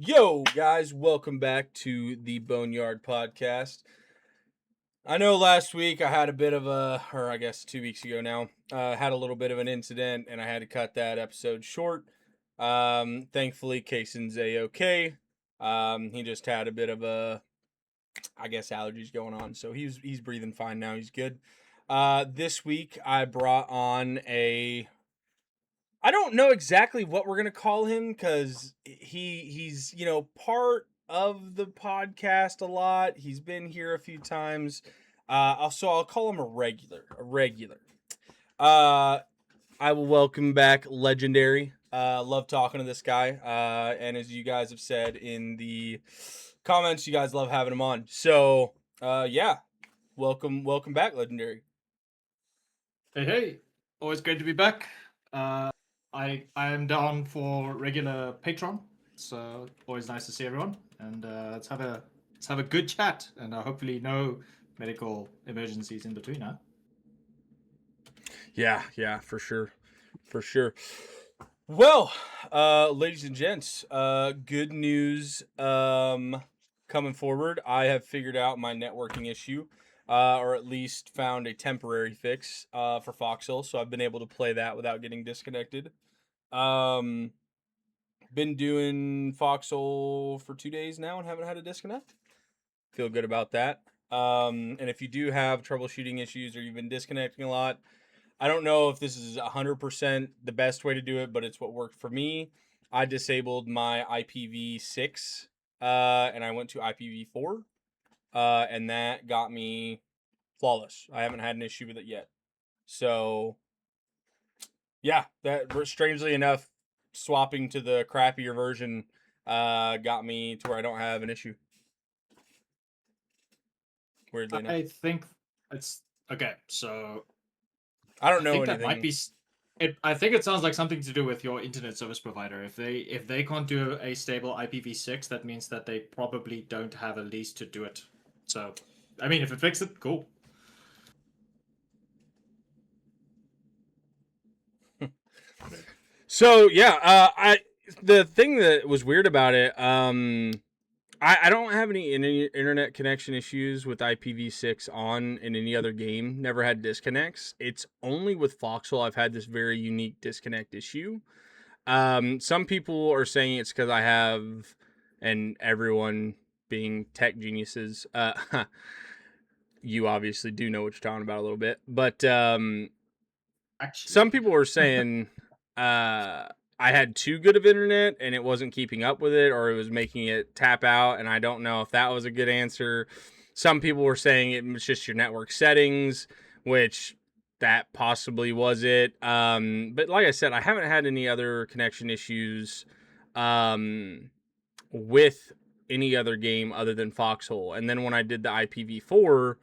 Yo, guys, welcome back to the Boneyard podcast. I know last week I had a bit of or I guess 2 weeks ago now, had a little bit of an incident and I had to cut that episode short. Thankfully, Kaysen's A-okay. He just had a bit of I guess, allergies going on. So he's breathing fine now. He's good. This week I brought on I don't know exactly what we're gonna call him because he's part of the podcast a lot. He's been here a few times. I'll call him a regular. Uh, I will welcome back Legendary. Love talking to this guy. And as you guys have said in the comments, you guys love having him on. So yeah, welcome back, Legendary. Hey, always great to be back. I am down for regular Patreon, so always nice to see everyone, and let's have a good chat, and hopefully no medical emergencies in between, huh? Yeah, for sure. Well, ladies and gents, good news coming forward. I have figured out my networking issue, or at least found a temporary fix for Foxhole, so I've been able to play that without getting disconnected. Um, been doing Foxhole for 2 days now and haven't had a disconnect. Feel good about that. And if you do have troubleshooting issues or you've been disconnecting a lot, I don't know if this is 100% the best way to do it, but it's what worked for me. I disabled my IPv6 and I went to IPv4, and that got me flawless. I haven't had an issue with it yet. So, yeah, that strangely enough, swapping to the crappier version got me to where I don't have an issue. Weirdly enough, I think it's okay. So I don't I know think that might anything. be. I think it sounds like something to do with your internet service provider. If they can't do a stable IPv6, that means that they probably don't have a lease to do it. So, I mean, if it fixes it, cool. So yeah, the thing that was weird about it, I don't have any internet connection issues with IPv6 on in any other game. Never had disconnects. It's only with Foxhole I've had this very unique disconnect issue. Some people are saying it's because I have, and everyone being tech geniuses, you obviously do know what you're talking about a little bit, but some Actually, people were saying I had too good of internet and it wasn't keeping up with it, or it was making it tap out, and I don't know if that was a good answer. Some people were saying it was just your network settings, which that possibly was it. But like I said, I haven't had any other connection issues with any other game other than Foxhole. And then when I did the IPv4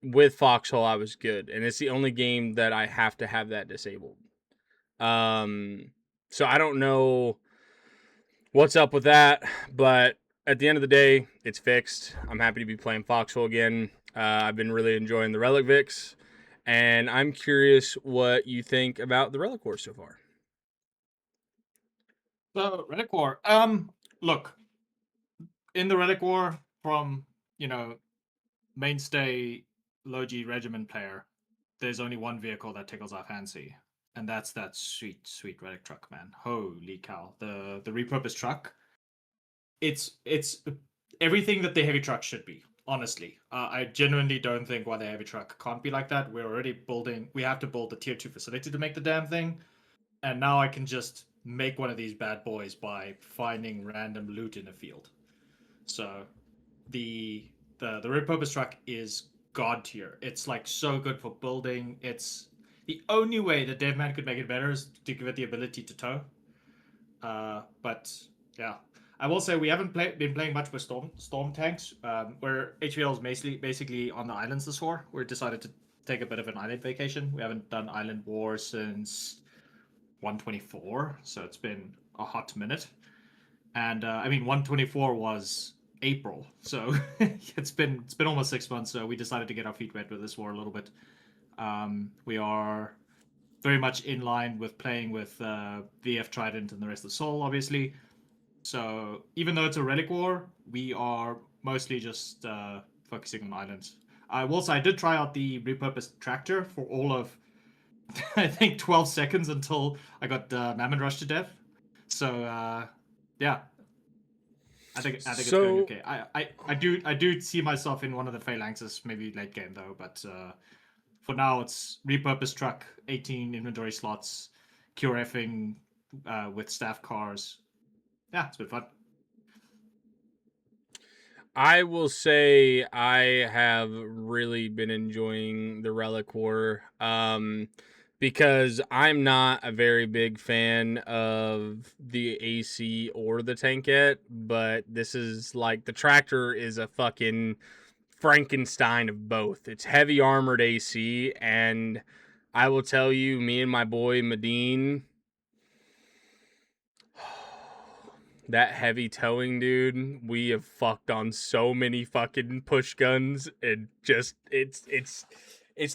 with Foxhole, I was good, and it's the only game that I have to have that disabled. Um, so I don't know what's up with that, but at the end of the day, it's fixed. I'm happy to be playing Foxhole again. I've been really enjoying the Relic Vix, and I'm curious what you think about the Relic War so far. so Relic War. Look, in the Relic War, from you know mainstay Logi Regiment player, there's only one vehicle that tickles our fancy, and that's that sweet Relic truck, man. Holy cow! The repurposed truck. It's everything that the heavy truck should be. Honestly, I genuinely don't think why the heavy truck can't be like that. We're already building. We have to build the tier 2 facility to make the damn thing, and now I can just make one of these bad boys by finding random loot in a field. So the the repurposed truck is god tier. It's like so good for building. It's the only way that DevMan could make it better is to give it the ability to tow. But yeah, I will say we haven't been playing much with storm tanks. Where HVL is basically on the islands this war. We decided to take a bit of an island vacation. We haven't done island war since 124, so it's been a hot minute. And I mean, 124 was April, so it's been almost 6 months. So we decided to get our feet wet with this war a little bit. We are very much in line with playing with VF Trident and the rest of the Soul, obviously. So even though it's a relic war, we are mostly just focusing on islands. I will say I did try out the repurposed tractor for all of I think 12 seconds until I got Mammon Rush to death. So yeah, I think it's going So okay. I do see myself in one of the phalanxes maybe late game though, but for now it's repurposed truck, 18 inventory slots, QRFing with staff cars. Yeah, it's been fun. I will say I have really been enjoying the Relic War, because I'm not a very big fan of the AC or the tankette, but this is like the tractor is a fucking Frankenstein of both. It's heavy armored AC, and I will tell you, me and my boy Medine, that heavy towing, dude, we have fucked on so many fucking push guns. And just it's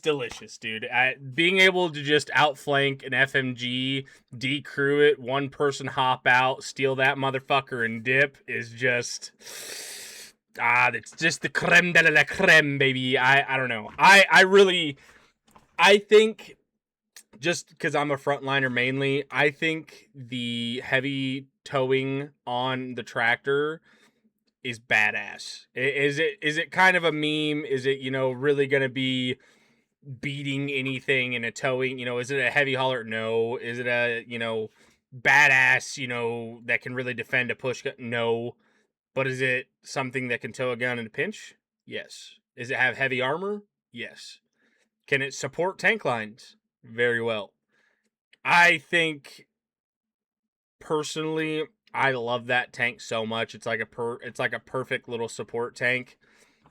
delicious, dude. Being able to just outflank an FMG, decrew it, one person hop out, steal that motherfucker, and dip is just it's just the creme de la creme, baby. I don't know. I think, just because I'm a frontliner mainly, I think the heavy towing on the tractor is badass. Is it kind of a meme? Is it, really gonna be beating anything in a towing? Is it a heavy hauler? No. Is it a, badass, that can really defend a push gun? No. But is it something that can tow a gun in a pinch? Yes. Does it have heavy armor? Yes. Can it support tank lines? Very well. I think personally, I love that tank so much. It's like a perfect little support tank.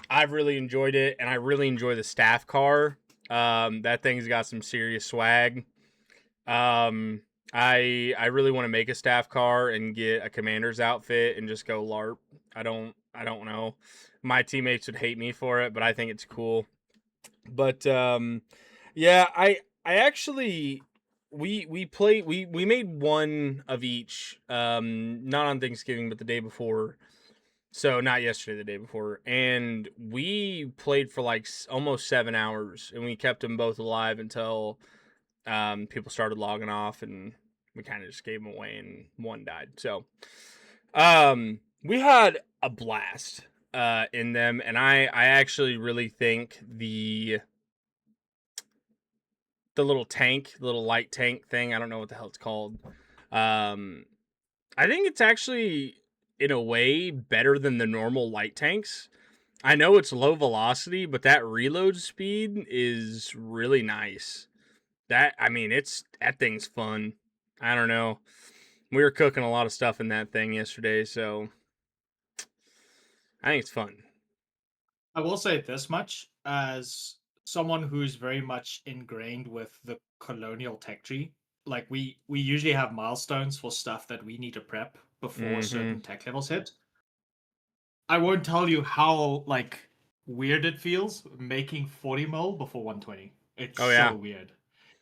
I've really enjoyed it, and I really enjoy the staff car. That thing's got some serious swag. I really want to make a staff car and get a commander's outfit and just go LARP. I don't know. My teammates would hate me for it, but I think it's cool. But yeah, I actually, we made one of each, not on Thanksgiving but the day before. So not yesterday, the day before, and we played for like almost 7 hours, and we kept them both alive until people started logging off, and we kind of just gave them away, and one died. So we had a blast in them, and I actually really think the little tank, little light tank thing. I don't know what the hell it's called. Um, I think it's actually, in a way, better than the normal light tanks. I know it's low velocity, but that reload speed is really nice. That thing's fun. I don't know. We were cooking a lot of stuff in that thing yesterday, so I think it's fun. I will say this much as someone who's very much ingrained with the colonial tech tree. Like we usually have milestones for stuff that we need to prep before Mm-hmm. certain tech levels hit. I won't tell you how like weird it feels making 40 mil before 120. It's Oh yeah. so weird.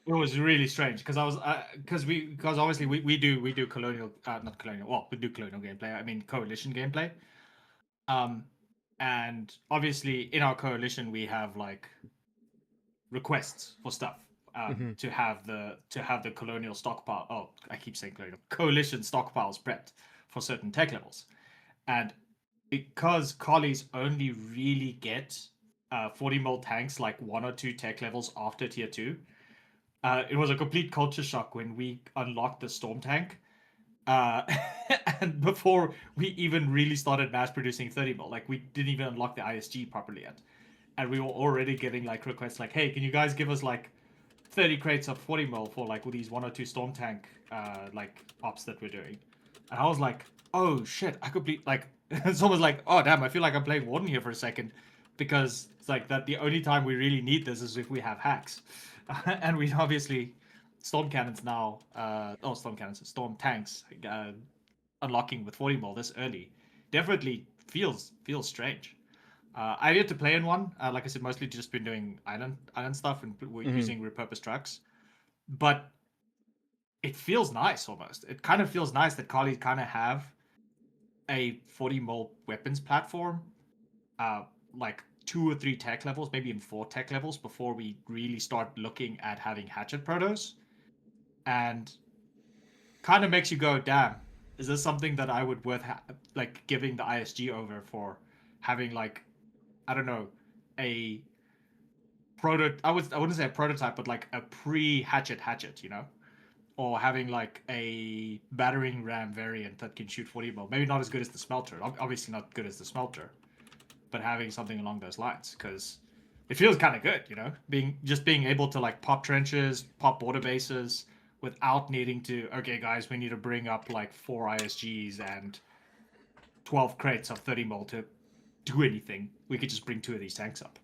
It was really strange because I was because obviously we do colonial not colonial, well, we do colonial gameplay. I mean coalition gameplay. Um and obviously in our coalition we have like requests for stuff Mm-hmm. to have the colonial stockpile. Oh, I keep saying colonial coalition stockpiles prepped for certain tech levels, and because collies only really get 40 mil tanks like one or two tech levels after tier two. It was a complete culture shock when we unlocked the storm tank. Uh, and before we even really started mass producing 30 mil, like we didn't even unlock the ISG properly yet. And we were already getting like requests like, hey, can you guys give us like 30 crates of 40 mil for like these one or two storm tank like ops that we're doing? And I was like, oh shit, I could be like, it's almost like, oh damn, I feel like I'm playing Warden here for a second, because it's like that the only time we really need this is if we have hacks. And we obviously storm cannons now, storm cannons, storm tanks, unlocking with 40 mil this early definitely feels strange. I get to play in one. Like I said, mostly just been doing island stuff and we're Mm-hmm. using repurposed trucks. But it feels nice almost. It kind of feels nice that Kali kind of have a 40 mil weapons platform, like 2 or 3 tech levels, maybe even 4 tech levels before we really start looking at having hatchet protos, and kind of makes you go, damn, is this something that I would like giving the ISG over for having like, I don't know, a I wouldn't say a prototype, but like a hatchet, you know, or having like a battering ram variant that can shoot 40 mil. Maybe not as good as the smelter, obviously not good as the smelter, but having something along those lines, because it feels kind of good, you know, being able to like pop trenches, pop border bases without needing to. Okay, guys, we need to bring up like 4 ISGs and 12 crates of 30 mil to do anything. We could just bring 2 of these tanks up.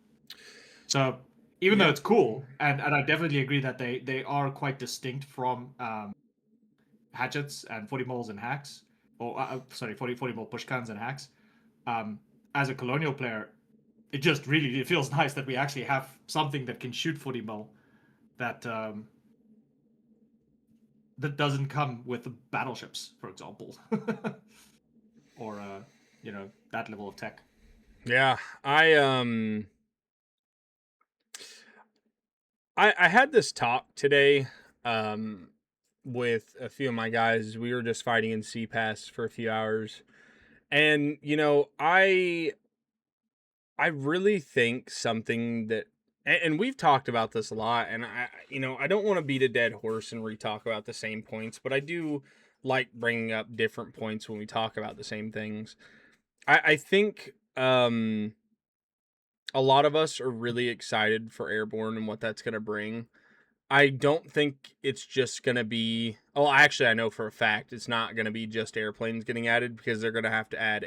So even though it's cool, and I definitely agree that they are quite distinct from hatchets and 40 moles and hacks, or sorry, 40 mil push guns and hacks. As a colonial player, it feels nice that we actually have something that can shoot 40 mil that that doesn't come with battleships, for example, or you know, that level of tech. Yeah, I had this talk today with a few of my guys. We were just fighting in CPass for a few hours. And you know, I really think something that and we've talked about this a lot, and I don't want to beat a dead horse and re-talk about the same points, but I do like bringing up different points when we talk about the same things. I think a lot of us are really excited for Airborne and what that's going to bring. I don't think it's just going to be. Oh, actually, I know for a fact it's not going to be just airplanes getting added, because they're going to have to add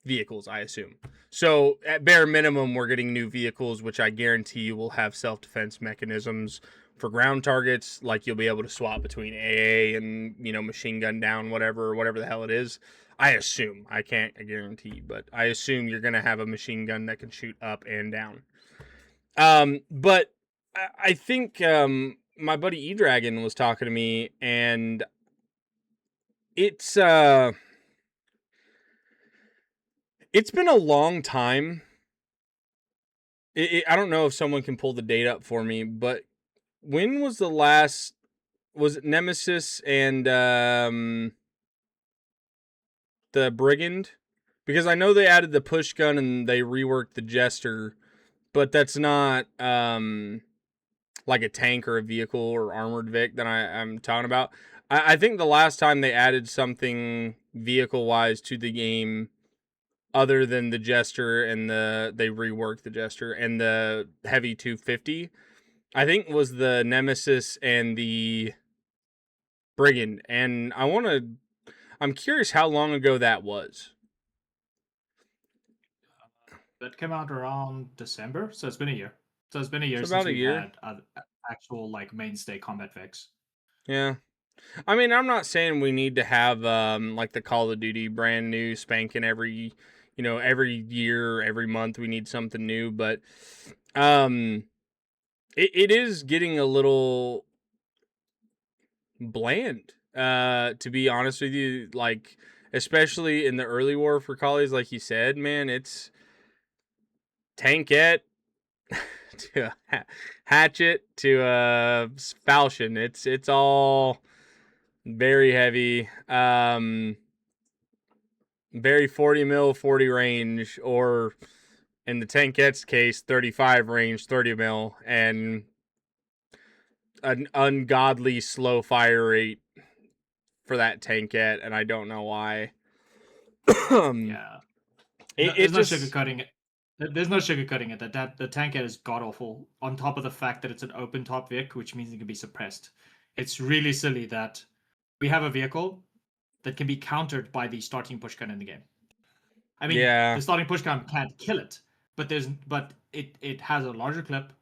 vehicles, I assume. So at bare minimum, we're getting new vehicles, which I guarantee you will have self-defense mechanisms for ground targets. Like, you'll be able to swap between AA and, machine gun down, whatever the hell it is. I assume. I can't guarantee, but I assume you're going to have a machine gun that can shoot up and down. But I think my buddy E-Dragon was talking to me, and it's been a long time. I don't know if someone can pull the date up for me, but when was the last? Was it Nemesis and the Brigand? Because I know they added the push gun and they reworked the Jester, but that's not like a tank or a vehicle or armored Vic that I'm talking about. I think the last time they added something vehicle-wise to the game, other than the Jester and they reworked the Jester and the Heavy 250, I think was the Nemesis and the Brigand. And I'm curious how long ago that was. That came out around December, so it's been a year. So it's been a year It's since about a we've year. had actual like mainstay combat fix. Yeah. I mean, I'm not saying we need to have like the Call of Duty brand new spanking every year, every month we need something new, but it is getting a little bland, to be honest with you, like, especially in the early war for collies, like you said, man. It's tankette to hatchet to falchion. It's all very heavy, very 40 mil 40 range, or in the tankette's case 35 range 30 mil, and an ungodly slow fire rate for that tankette, and I don't know why. Yeah, there's no Just sugarcoating it. There's no sugarcoating it. That the tankette is god awful. On top of the fact that it's an open top Vic, which means it can be suppressed. It's really silly that we have a vehicle that can be countered by the starting push gun in the game. I mean, yeah, the starting push gun can't kill it, but it has a larger clip,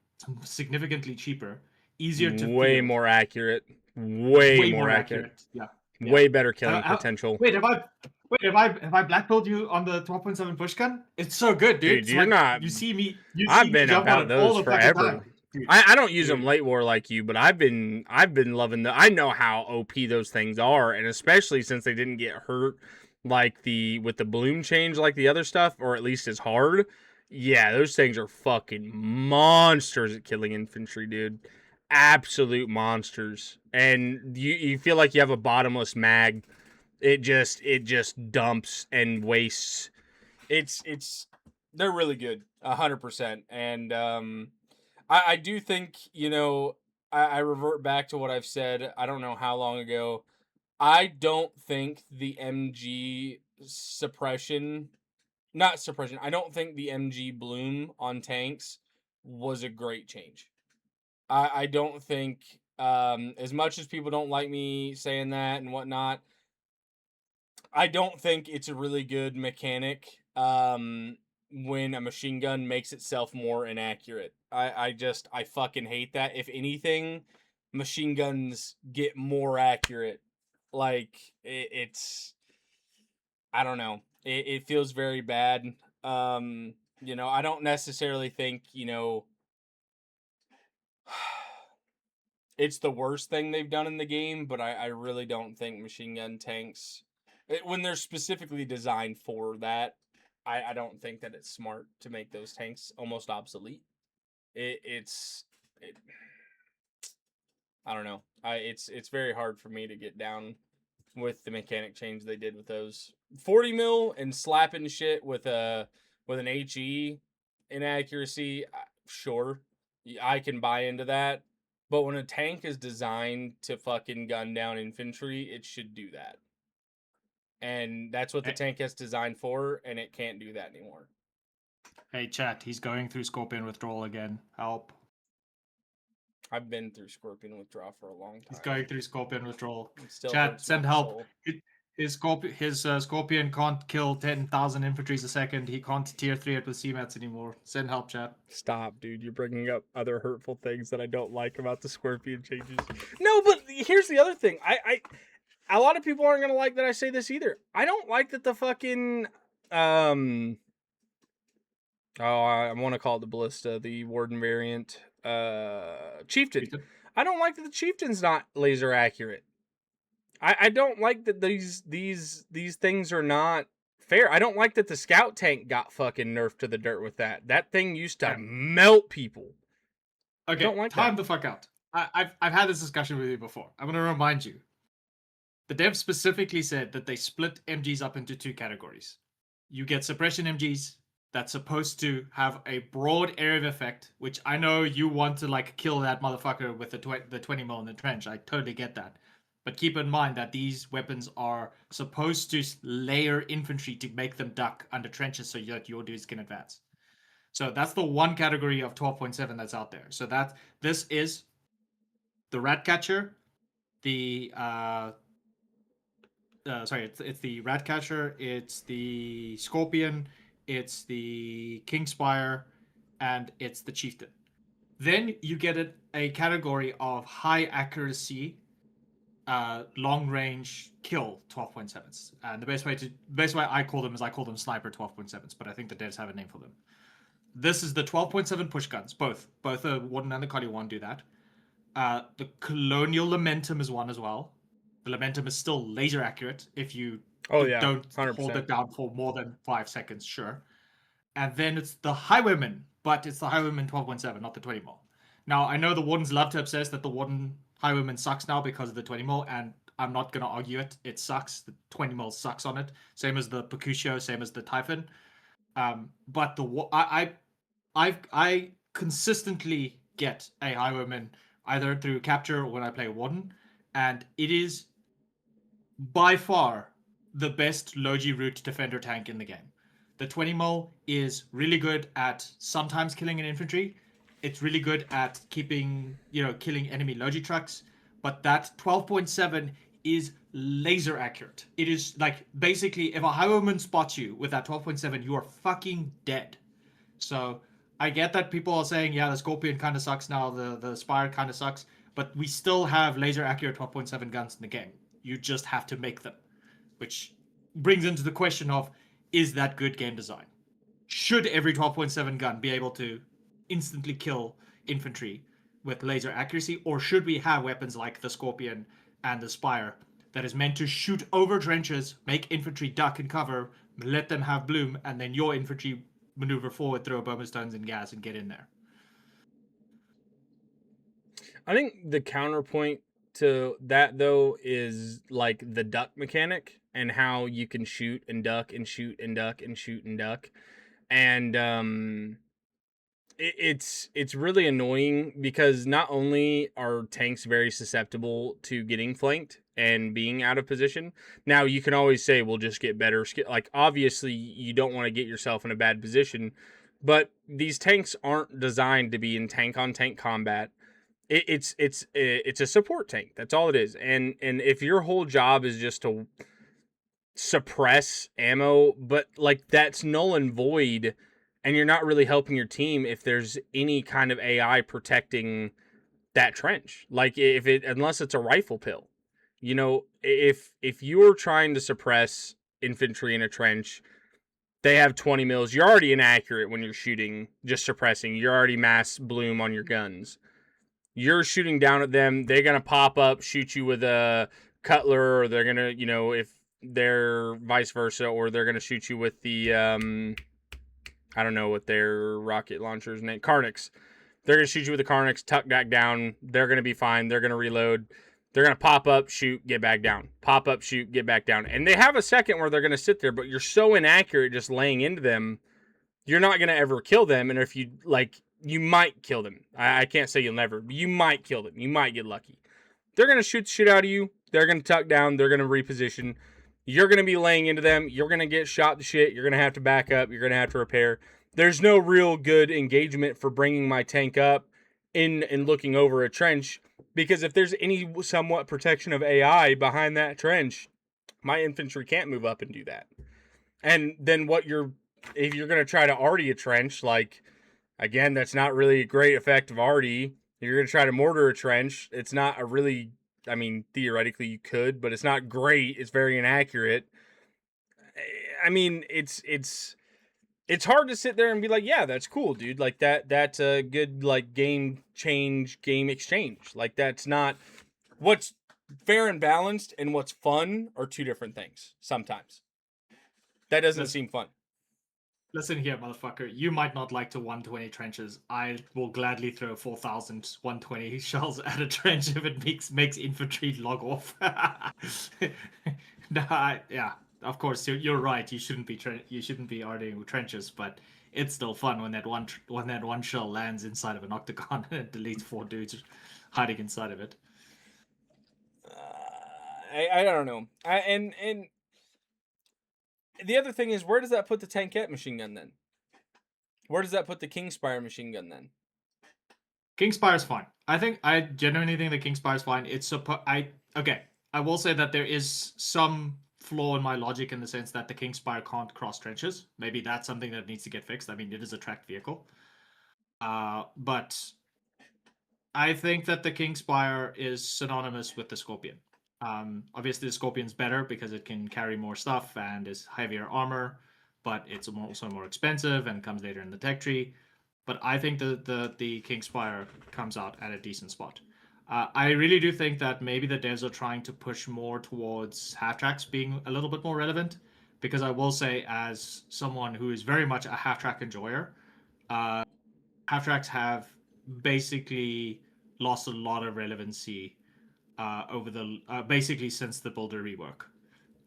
significantly cheaper, easier to way field, more accurate, way way more more accurate, accurate. Yeah, yeah. way better killing How, potential. wait, have I blackpilled you on the 12.7 push gun? It's so good, dude. Dude, It's you're like not. you see I've me been jump on about it all those the fucking time. forever. I don't use them Dude. late war like you, but I've been loving I know how OP those things are, and especially since they didn't get hurt like with the bloom change like the other stuff, or at least as hard. Yeah, those things are fucking monsters at killing infantry, dude. Absolute monsters. And you feel like you have a bottomless mag. It just dumps and wastes. It's they're really good, 100%. And I do think, I revert back to what I've said. I don't know how long ago. I don't think the MG suppression, not suppression. I don't think the MG bloom on tanks was a great change. I don't think, as much as people don't like me saying that and whatnot, I don't think it's a really good mechanic when a machine gun makes itself more inaccurate. I fucking hate that. If anything, machine guns get more accurate. Like it's I don't know. It feels very bad. I don't necessarily think, it's the worst thing they've done in the game, but I really don't think machine gun tanks, when they're specifically designed for that, I don't think that it's smart to make those tanks almost obsolete. It's it, I don't know. It's very hard for me to get down with the mechanic change they did with those 40 mil and slapping shit with an HE inaccuracy. Sure, I can buy into that. But when a tank is designed to fucking gun down infantry, it should do that. And that's what the tank is designed for, and it can't do that anymore. Hey, chat. He's going through Scorpion withdrawal again. Help. I've been through Scorpion withdrawal for a long time. He's going through Scorpion withdrawal. Still Chat, send help. Soul. His Scorpion can't kill 10,000 infantries a second. He can't tier 3 it with CMATs anymore. Send help, chat. Stop, dude. You're bringing up other hurtful things that I don't like about the Scorpion changes. No, but here's the other thing. A lot of people aren't going to like that I say this either. I don't like that the fucking I want to call it the Ballista, the Warden variant, Chieftain. I don't like that the Chieftain's not laser accurate. I don't like that these things are not fair. I don't like that the Scout tank got fucking nerfed to the dirt with that. That thing used to melt people. Okay, don't like time the fuck out. I've had this discussion with you before. I'm going to remind you. The dev specifically said that they split MGs up into 2 categories. You get suppression MGs that's supposed to have a broad area of effect, which I know you want to like kill that motherfucker with the 20 mil in the trench. I totally get that. But keep in mind that these weapons are supposed to layer infantry to make them duck under trenches so that your dudes can advance. So that's the one category of 12.7 that's out there. So this is the Ratcatcher, the it's the Ratcatcher, it's the Scorpion, it's the Kingspire, and it's the Chieftain. Then you get a category of high accuracy, long range kill 12.7s. And the best way I call them is I call them sniper 12.7s, but I think the devs have a name for them. This is the 12.7 push guns. Both the Warden and the Cardi 1 do that. The Colonial Lamentum is one as well. The Lamentum is still laser accurate if you don't 100%. Hold it down for more than 5 seconds, sure. And then it's the Highwayman, but it's the Highwayman 12.7, not the 20 mil. Now, I know the Wardens love to obsess that the Warden Highwayman sucks now because of the 20 mil, and I'm not going to argue it. It sucks. The 20 mil sucks on it. Same as the Percusio, same as the Typhon. But I consistently get a Highwayman either through capture or when I play Warden, and it is by far the best Logi route defender tank in the game. The 20 mil is really good at sometimes killing an infantry. It's really good at killing enemy Logi trucks, but that 12.7 is laser accurate. It is like basically if a Highwayman spots you with that 12.7, you are fucking dead. So I get that people are saying, yeah, the Scorpion kind of sucks now, the Spire kind of sucks, but we still have laser accurate 12.7 guns in the game. You just have to make them, which brings into the question of, is that good game design? Should every 12.7 gun be able to instantly kill infantry with laser accuracy, or should we have weapons like the Scorpion and the Spire that is meant to shoot over trenches, make infantry duck and cover, let them have bloom, and then your infantry maneuver forward, throw boma stones and gas, and get in there? I think the counterpoint to that though is like the duck mechanic and how you can shoot and duck and shoot and duck and shoot and duck. And it's really annoying because not only are tanks very susceptible to getting flanked and being out of position. Now you can always say we'll just get better skill. Like obviously you don't want to get yourself in a bad position, but these tanks aren't designed to be in tank on tank combat. It's a support tank. That's all it is. And if your whole job is just to suppress ammo, but like that's null and void, and you're not really helping your team if there's any kind of AI protecting that trench. Like if it unless it's a rifle pill. You know, if you're trying to suppress infantry in a trench, they have 20 mils. You're already inaccurate when you're shooting, just suppressing. You're already mass bloom on your guns. You're shooting down at them. They're gonna pop up, shoot you with a cutler, or they're gonna, if they're vice versa, or they're gonna shoot you with the I don't know what their rocket launcher's name, Carnix. They're gonna shoot you with the Carnix, tuck back down. They're gonna be fine. They're gonna reload. They're gonna pop up, shoot, get back down. Pop up, shoot, get back down. And they have a second where they're gonna sit there, but you're so inaccurate just laying into them, you're not gonna ever kill them. And if you you might kill them. I can't say you'll never, but you might kill them. You might get lucky. They're gonna shoot the shit out of you. They're gonna tuck down. They're gonna reposition. You're gonna be laying into them. You're gonna get shot to shit. You're gonna have to back up. You're gonna have to repair. There's no real good engagement for bringing my tank up in and looking over a trench, because if there's any somewhat protection of AI behind that trench, my infantry can't move up and do that. And then if you're gonna try to arty a trench, like again, that's not really a great effect of arty. You're gonna try to mortar a trench. It's not a really, I mean, theoretically you could, but it's not great. It's very inaccurate. I mean, it's hard to sit there and be like, yeah, that's cool, dude. Like that's a good like game exchange. Like that's not what's fair and balanced and what's fun are two different things sometimes. That doesn't seem fun. Listen here, motherfucker. You might not like to 120 trenches. I will gladly throw 4,000 120 shells at a trench if it makes infantry log off. Yeah, of course you're right. You shouldn't be arting with trenches, but it's still fun when that one shell lands inside of an octagon and it deletes 4 dudes hiding inside of it. I don't know. And the other thing is, where does that put the tankette machine gun then? Where does that put the Kingspire machine gun then? Kingspire's fine. I genuinely think the Kingspire's fine. I will say that there is some flaw in my logic in the sense that the Kingspire can't cross trenches. Maybe that's something that needs to get fixed. I mean, it is a tracked vehicle. But I think that the Kingspire is synonymous with the Scorpion. Obviously, the Scorpion's better because it can carry more stuff and is heavier armor, but it's also more expensive and comes later in the tech tree. But I think the Kingspire comes out at a decent spot. I really do think that maybe the devs are trying to push more towards half tracks being a little bit more relevant, because I will say, as someone who is very much a half track enjoyer, half tracks have basically lost a lot of relevancy basically since the builder rework.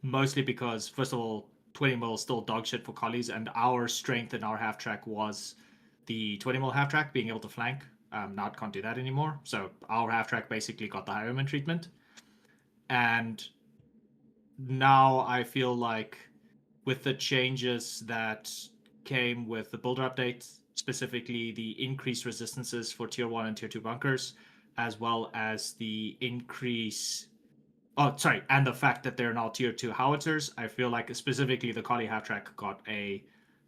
Mostly because, first of all, 20 mil is still dog shit for collies, and our strength in our half track was the 20 mil half track being able to flank. Now it can't do that anymore. So our half track basically got the highwayman treatment. And now I feel like with the changes that came with the builder update, specifically the increased resistances for tier 1 and tier 2 bunkers, as well as the increase and the fact that they're now tier 2 howitzers, I feel like specifically the collie half track got a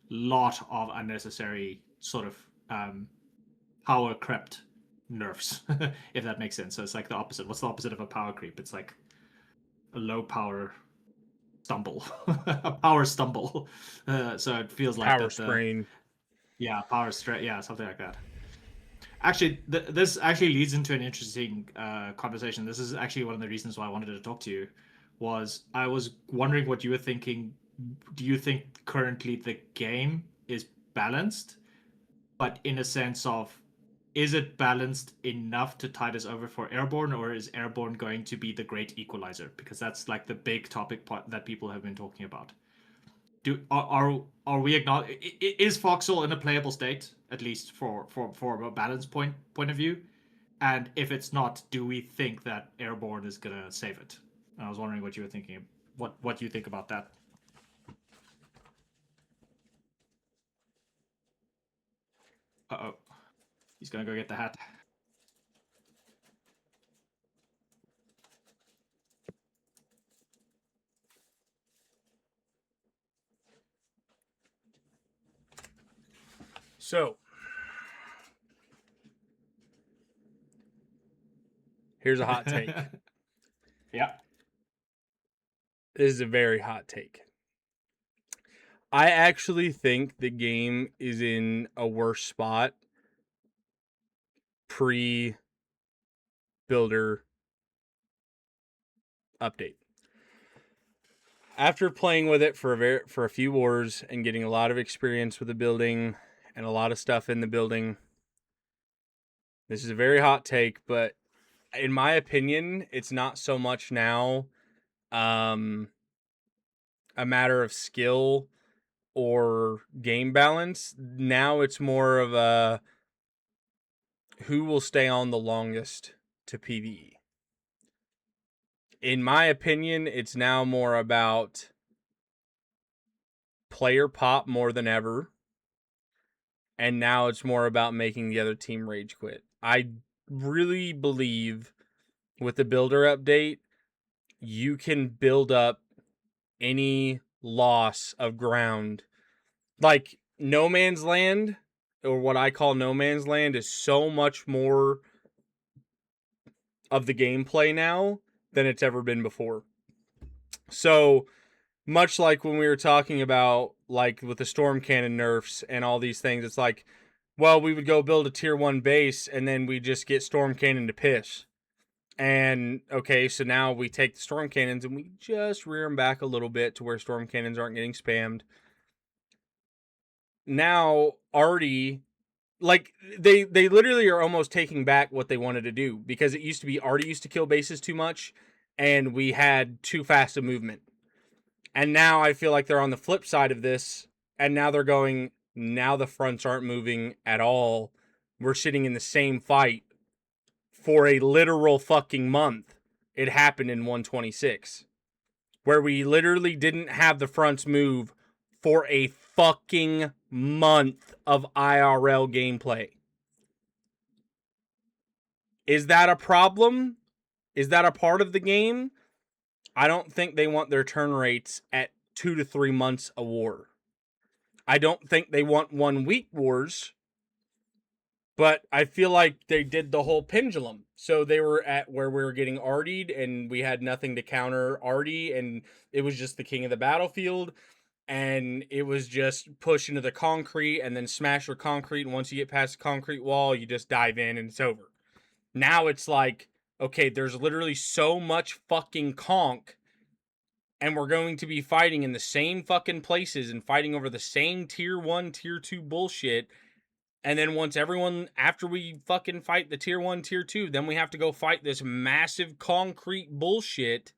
lot of unnecessary sort of power crept nerfs, if that makes sense. So it's like the opposite. What's the opposite of a power creep? It's like a low power stumble, a power stumble. So it feels like power strain. Yeah, power strain. Yeah, something like that. Actually, this actually leads into an interesting conversation. This is actually one of the reasons why I wanted to talk to you. Was I was wondering what you were thinking. Do you think currently the game is balanced, but in a sense of, is it balanced enough to tide us over for Airborne, or is Airborne going to be the great equalizer? Because that's like the big topic part that people have been talking about. Are we acknowledge, is Foxhole in a playable state, at least for a balance point of view? And if it's not, do we think that Airborne is gonna save it? And I was wondering what you were thinking. What you think about that? Uh oh, he's gonna go get the hat. So, here's a hot take. Yeah. This is a very hot take. I actually think the game is in a worse spot pre-builder update. After playing with it for a few wars and getting a lot of experience with the building and a lot of stuff in the building, this is a very hot take, but in my opinion, it's not so much now a matter of skill or game balance. Now it's more of a who will stay on the longest to PvE. In my opinion, it's now more about player pop more than ever. And now it's more about making the other team rage quit. I really believe with the builder update, you can build up any loss of ground. Like No Man's Land, or what I call No Man's Land, is so much more of the gameplay now than it's ever been before. So much like when we were talking about, like, with the storm cannon nerfs and all these things, it's like, well, we would go build a tier 1 base and then we just get storm cannon to piss. And okay, so now we take the storm cannons and we just rear them back a little bit to where storm cannons aren't getting spammed. Now Artie, like, they literally are almost taking back what they wanted to do, because it used to be Artie used to kill bases too much and we had too fast a movement. And now I feel like they're on the flip side of this, and now they're going, now the fronts aren't moving at all. We're sitting in the same fight for a literal fucking month. It happened in 126, where we literally didn't have the fronts move for a fucking month of IRL gameplay. Is that a problem? Is that a part of the game? I don't think they want their turn rates at 2 to 3 months a war. I don't think they want 1 week wars, but I feel like they did the whole pendulum. So they were at where we were getting artied and we had nothing to counter arty, and it was just the king of the battlefield, and it was just push into the concrete and then smash your concrete, and once you get past the concrete wall, you just dive in and it's over. Now it's like, okay, there's literally so much fucking conk, and we're going to be fighting in the same fucking places and fighting over the same tier 1, tier 2 bullshit. And then once everyone, after we fucking fight the tier 1, tier 2, then we have to go fight this massive concrete bullshit.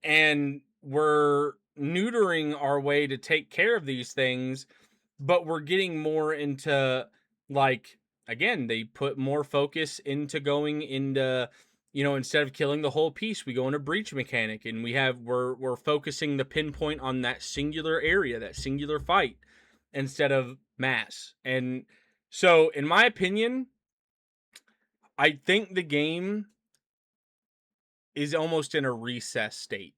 And we're neutering our way to take care of these things, but we're getting more into, like, again, they put more focus into going into, instead of killing the whole piece, we go into breach mechanic, and we're focusing the pinpoint on that singular area, that singular fight, instead of mass. And so, in my opinion, I think the game is almost in a recess state.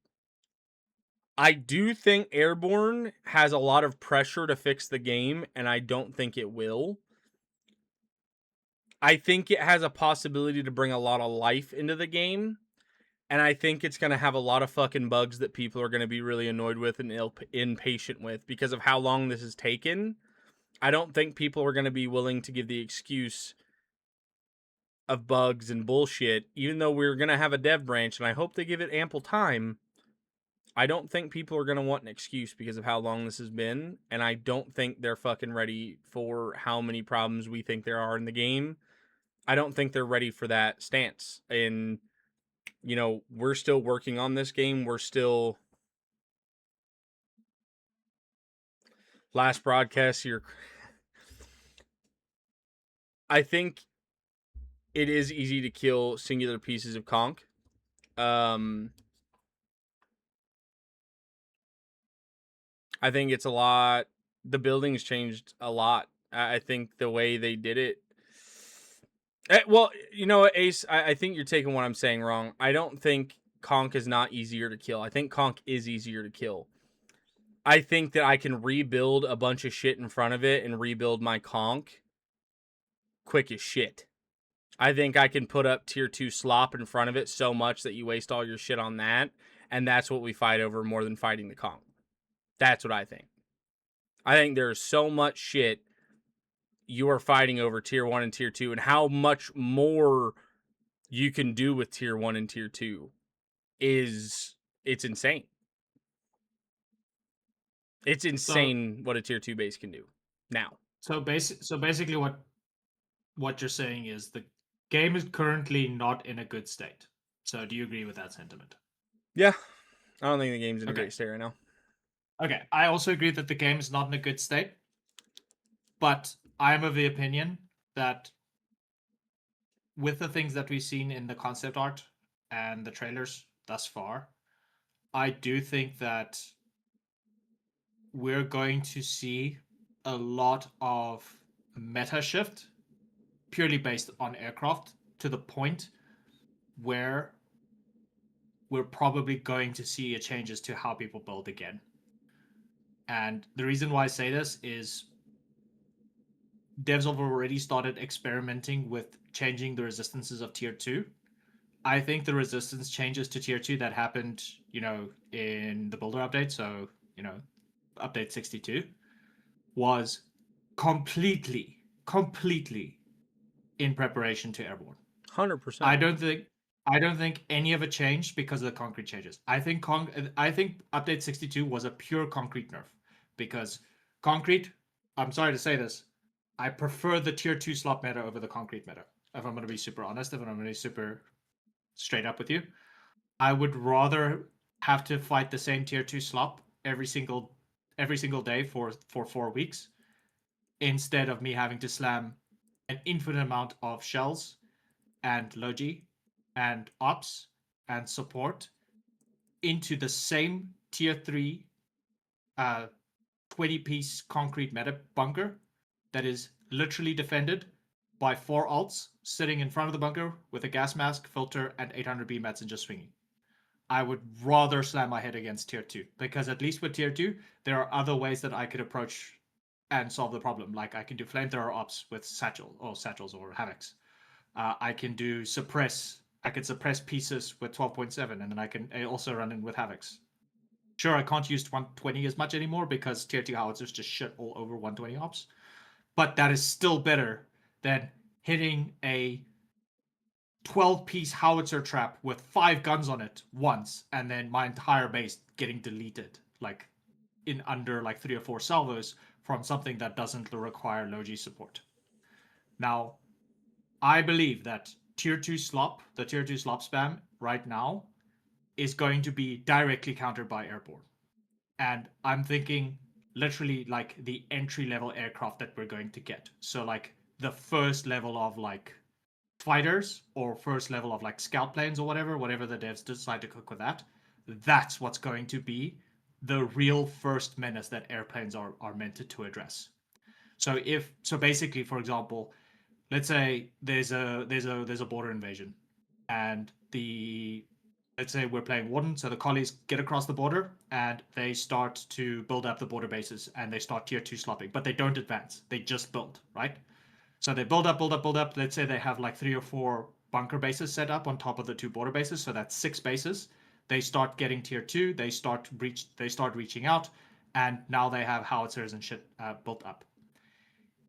I do think Airborne has a lot of pressure to fix the game, and I don't think it will. I think it has a possibility to bring a lot of life into the game, and I think it's going to have a lot of fucking bugs that people are going to be really annoyed with and impatient with because of how long this has taken. I don't think people are going to be willing to give the excuse of bugs and bullshit, even though we're going to have a dev branch, and I hope they give it ample time. I don't think people are going to want an excuse because of how long this has been, and I don't think they're fucking ready for how many problems we think there are in the game. I don't think they're ready for that stance. And, you know, we're still working on this game. We're still... Last broadcast here. I think it is easy to kill singular pieces of conch. I think it's a lot. The buildings changed a lot. I think the way they did it. Well, you know what, Ace? I think you're taking what I'm saying wrong. I don't think conch is not easier to kill. I think conch is easier to kill. I think that I can rebuild a bunch of shit in front of it and rebuild my conch quick as shit. I think I can put up tier 2 slop in front of it so much that you waste all your shit on that, and that's what we fight over more than fighting the conch. That's what I think. I think there's so much shit you are fighting over tier 1 and tier 2, and how much more you can do with tier 1 and tier 2 it's insane. It's insane what a tier 2 base can do now. So basically what you're saying is the game is currently not in a good state. So do you agree with that sentiment? Yeah. I don't think the game's in a great state right now. Okay, I also agree that the game is not in a good state. But I am of the opinion that with the things that we've seen in the concept art and the trailers thus far, I do think that we're going to see a lot of meta shift purely based on aircraft to the point where we're probably going to see a changes to how people build again. And the reason why I say this is devs have already started experimenting with changing the resistances of tier 2. I think the resistance changes to tier 2 that happened, in the builder update, so, update 62, was completely in preparation to airborne. 100%. I don't think any of it changed because of the concrete changes. I think update 62 was a pure concrete nerf because concrete, I'm sorry to say this, I prefer the tier 2 slot meta over the concrete meta. If I'm going to be super honest, if I'm going to be super straight up with you, I would rather have to fight the same tier 2 slop every single day for 4 weeks instead of me having to slam an infinite amount of shells and logi and ops and support into the same tier 3 20-piece concrete meta bunker that is literally defended by 4 alts sitting in front of the bunker with a gas mask, filter, and 800 BMATs and just swinging. I would rather slam my head against tier 2 because at least with tier 2, there are other ways that I could approach and solve the problem. Like I can do flamethrower ops with satchels or havocs. I can do suppress. I can suppress pieces with 12.7, and then I can also run in with havocs. Sure, I can't use 120 as much anymore because tier 2 howitzers just shit all over 120 ops. But that is still better than hitting a 12-piece howitzer trap with 5 guns on it once, and then my entire base getting deleted, like in under like 3 or 4 salvos from something that doesn't require logi support. Now, I believe that the tier 2 slop spam right now is going to be directly countered by airborne. And I'm thinking literally like the entry level aircraft that we're going to get. So like the first level of like fighters or first level of like scout planes or whatever the devs decide to cook with that. That's what's going to be the real first menace that airplanes are meant to address. So basically, for example, let's say there's a border invasion, and let's say we're playing Warden, so the collies get across the border and they start to build up the border bases and they start tier 2 slopping, but they don't advance. They just build, right? So they build up. Let's say they have like 3 or 4 bunker bases set up on top of the 2 border bases, so that's 6 bases. They start getting tier 2, they start reaching out, and now they have howitzers and shit built up.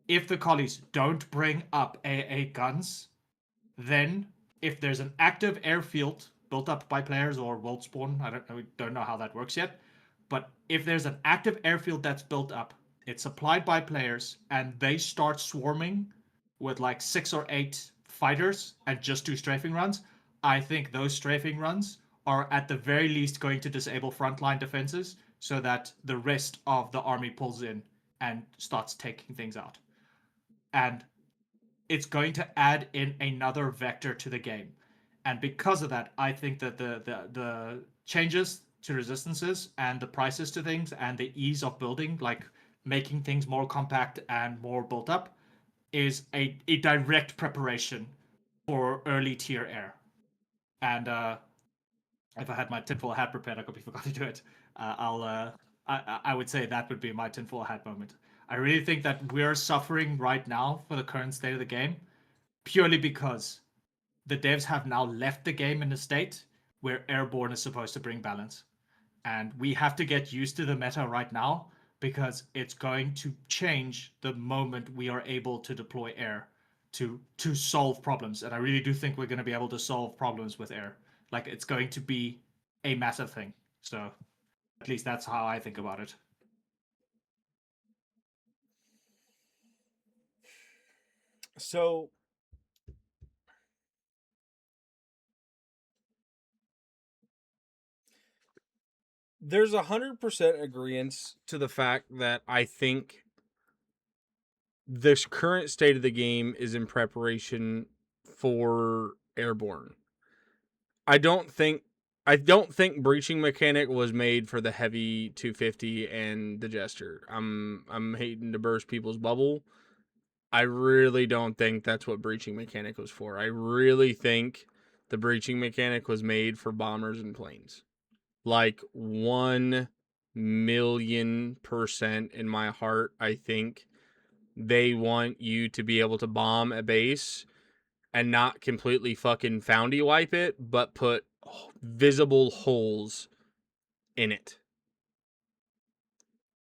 if the collies don't bring up AA guns, then if there's an active airfield built up by players or world spawn, we don't know how that works yet, but if there's an active airfield that's built up, it's supplied by players, and they start swarming with like 6 or 8 fighters and just do strafing runs, I think those strafing runs are at the very least going to disable frontline defenses so that the rest of the army pulls in and starts taking things out. And it's going to add in another vector to the game. And because of that, I think that the changes to resistances and the prices to things and the ease of building, like making things more compact and more built up, is a direct preparation for early tier air. And if I had my tinfoil hat prepared, I completely forgot to do it. I would say that would be my tinfoil hat moment. I really think that we're suffering right now for the current state of the game purely because the devs have now left the game in a state where airborne is supposed to bring balance. And we have to get used to the meta right now because it's going to change the moment we are able to deploy air to solve problems. And I really do think we're going to be able to solve problems with air. Like it's going to be a massive thing. So at least that's how I think about it. So there's 100% agreement to the fact that I think this current state of the game is in preparation for airborne. I don't think breaching mechanic was made for the heavy 250 and the jester. I'm hating to burst people's bubble. I really don't think that's what breaching mechanic was for. I really think the breaching mechanic was made for bombers and planes. Like 1,000,000% in my heart, I think they want you to be able to bomb a base and not completely fucking foundy wipe it, but put visible holes in it.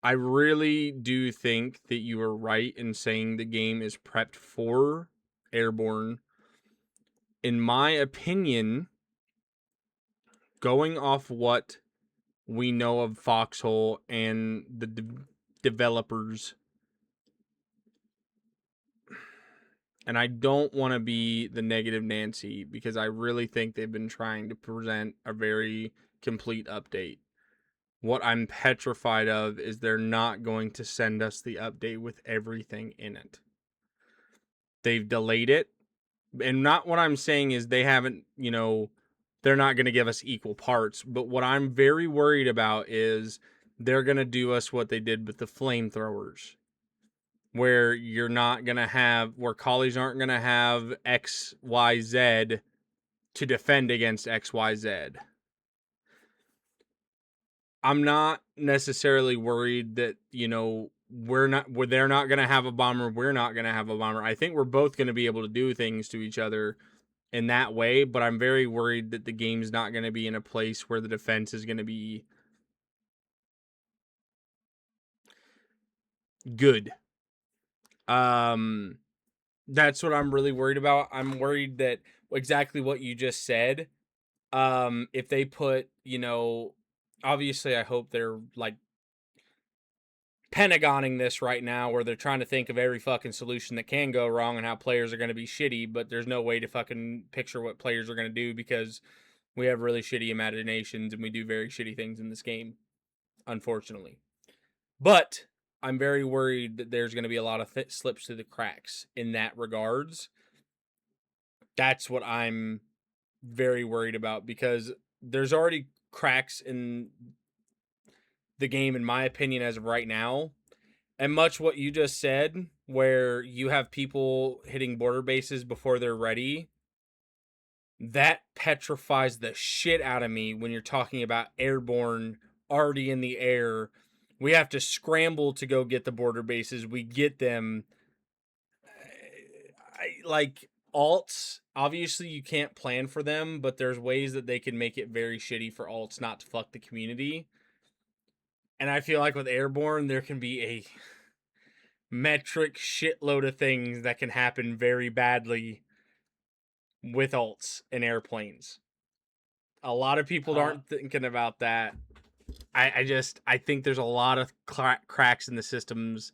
I really do think that you are right in saying the game is prepped for airborne. In my opinion, going off what we know of Foxhole and the developers, and I don't want to be the negative Nancy because I really think they've been trying to present a very complete update. What I'm petrified of is they're not going to send us the update with everything in it. They've delayed it. And not what I'm saying is they haven't, they're not going to give us equal parts. But what I'm very worried about is they're going to do us what they did with the flamethrowers, where you're not going to have, where collies aren't going to have XYZ to defend against XYZ. I'm not necessarily worried that, they're not going to have a bomber. We're not going to have a bomber. I think we're both going to be able to do things to each other in that way, but I'm very worried that the game's not going to be in a place where the defense is going to be good. That's what I'm really worried about. I'm worried that exactly what you just said. If they put, obviously I hope they're like Pentagoning this right now where they're trying to think of every fucking solution that can go wrong and how players are going to be shitty, but there's no way to fucking picture what players are going to do because we have really shitty imaginations and we do very shitty things in this game, unfortunately. But I'm very worried that there's going to be a lot of slips through the cracks in that regards. That's what I'm very worried about because there's already cracks in the game, in my opinion, as of right now. And much what you just said, where you have people hitting border bases before they're ready, that petrifies the shit out of me when you're talking about airborne already in the air. We have to scramble to go get the border bases. We get them. Like alts, obviously you can't plan for them, but there's ways that they can make it very shitty for alts not to fuck the community. And I feel like with airborne, there can be metric shitload of things that can happen very badly with alts and airplanes. A lot of people Uh, aren't thinking about that. I think there's a lot of cracks in the systems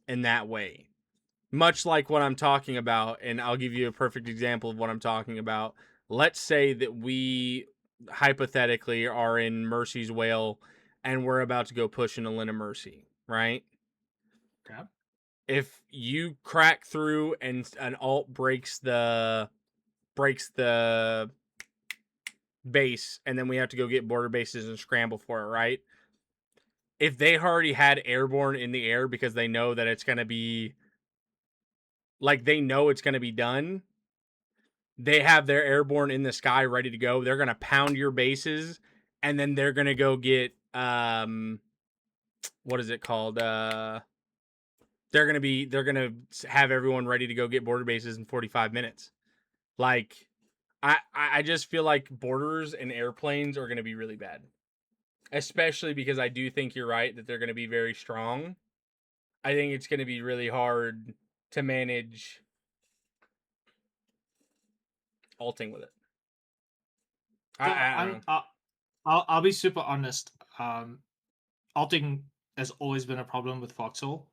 in that way. Much like what I'm talking about, and I'll give you a perfect example of what I'm talking about. Let's say that we hypothetically are in Mercy's Whale and we're about to go push into Lina Mercy, right? okay. If you crack through and an alt breaks the base, and then we have to go get border bases and scramble for it, right? If they already had airborne in the air because they know that it's going to be like they know it's going to be done, they have their airborne in the sky ready to go. They're going to pound your bases, and then they're going to go get what is it called? They're going to have everyone ready to go get border bases in 45 minutes. Like I just feel like borders and airplanes are going to be really bad. Especially because I do think you're right that they're going to be very strong. I think it's going to be really hard to manage alting with it. So I don't know. I'll be super honest. Alting has always been a problem with Foxhole,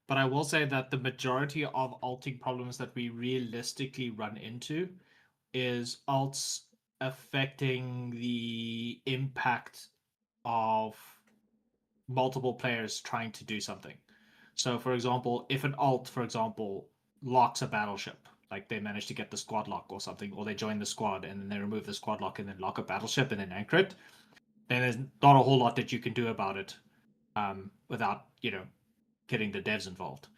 but I will say that the majority of alting problems that we realistically run into is alts affecting the impact of multiple players trying to do something. So, for example, if an alt, for example, locks a battleship, like they manage to get the squad lock or something, or they join the squad and then they remove the squad lock and then lock a battleship and then anchor it, then there's not a whole lot that you can do about it without, getting the devs involved.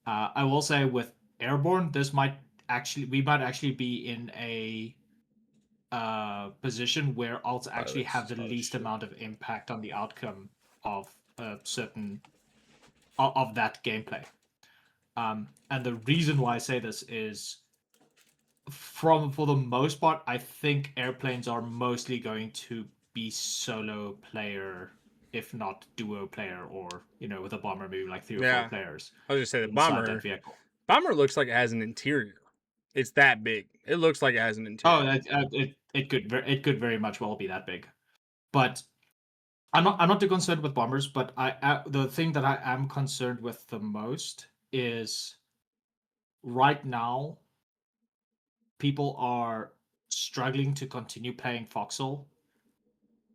I will say with airborne, we might actually be in a position where alts actually have the least amount of impact on the outcome of a certain of that gameplay. And the reason why I say this is, for the most part, I think airplanes are mostly going to be solo player, if not duo player, or with a bomber maybe like 3 or 4 Yeah, players I was just say the inside that bomber. vehicle. Bomber looks like it has an interior. It's that big. It looks like it has an Oh, interior. it could very much well be that big, but I'm not too concerned with bombers. But the thing that I am concerned with the most is right now people are struggling to continue playing Foxhole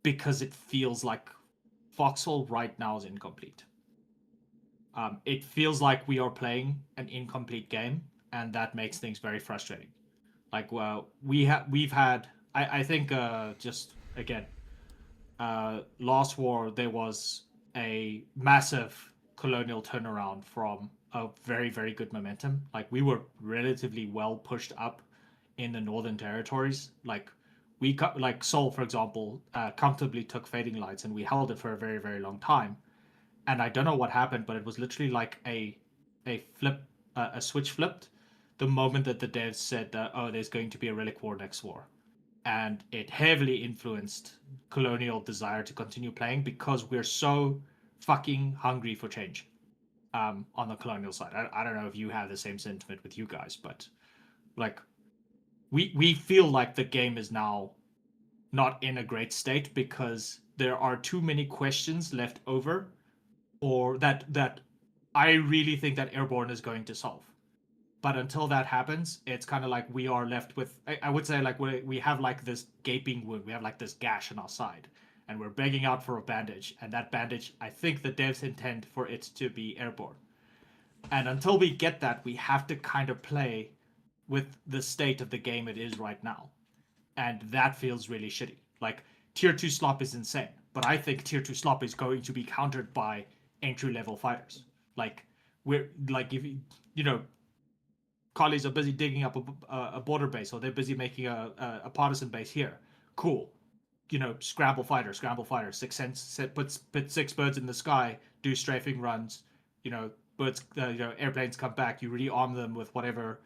because it feels like Foxhole right now is incomplete. It feels like we are playing an incomplete game, and that makes things very frustrating. Like, well, we've had, I think, just again, last war there was a massive colonial turnaround from a very very good momentum. Like we were relatively well pushed up in the northern territories. Like like Seoul, for example, comfortably took fading lights, and we held it for a very very long time. And I don't know what happened, but it was literally like a switch flipped the moment that the devs said that, oh, there's going to be a relic war next war, and it heavily influenced colonial desire to continue playing because we're so fucking hungry for change. On the colonial side, I don't know if you have the same sentiment with you guys, but like we feel like the game is now not in a great state because there are too many questions left over, or that I really think that airborne is going to solve. But until that happens, it's kind of like we are left with, I would say, like we have like this gaping wound, we have like this gash on our side, and we're begging out for a bandage. And that bandage, I think the devs intend for it to be airborne. And until we get that, we have to kind of play with the state of the game it is right now. And that feels really shitty. Like, tier 2 slop is insane, but I think tier 2 slop is going to be countered by entry level fighters. Like, we're like, if you know, collies are busy digging up a border base, or they're busy making a partisan base here. Cool. Scramble fighter, six cents, put 6 birds in the sky, do strafing runs. Birds, airplanes come back. You rearm them with whatever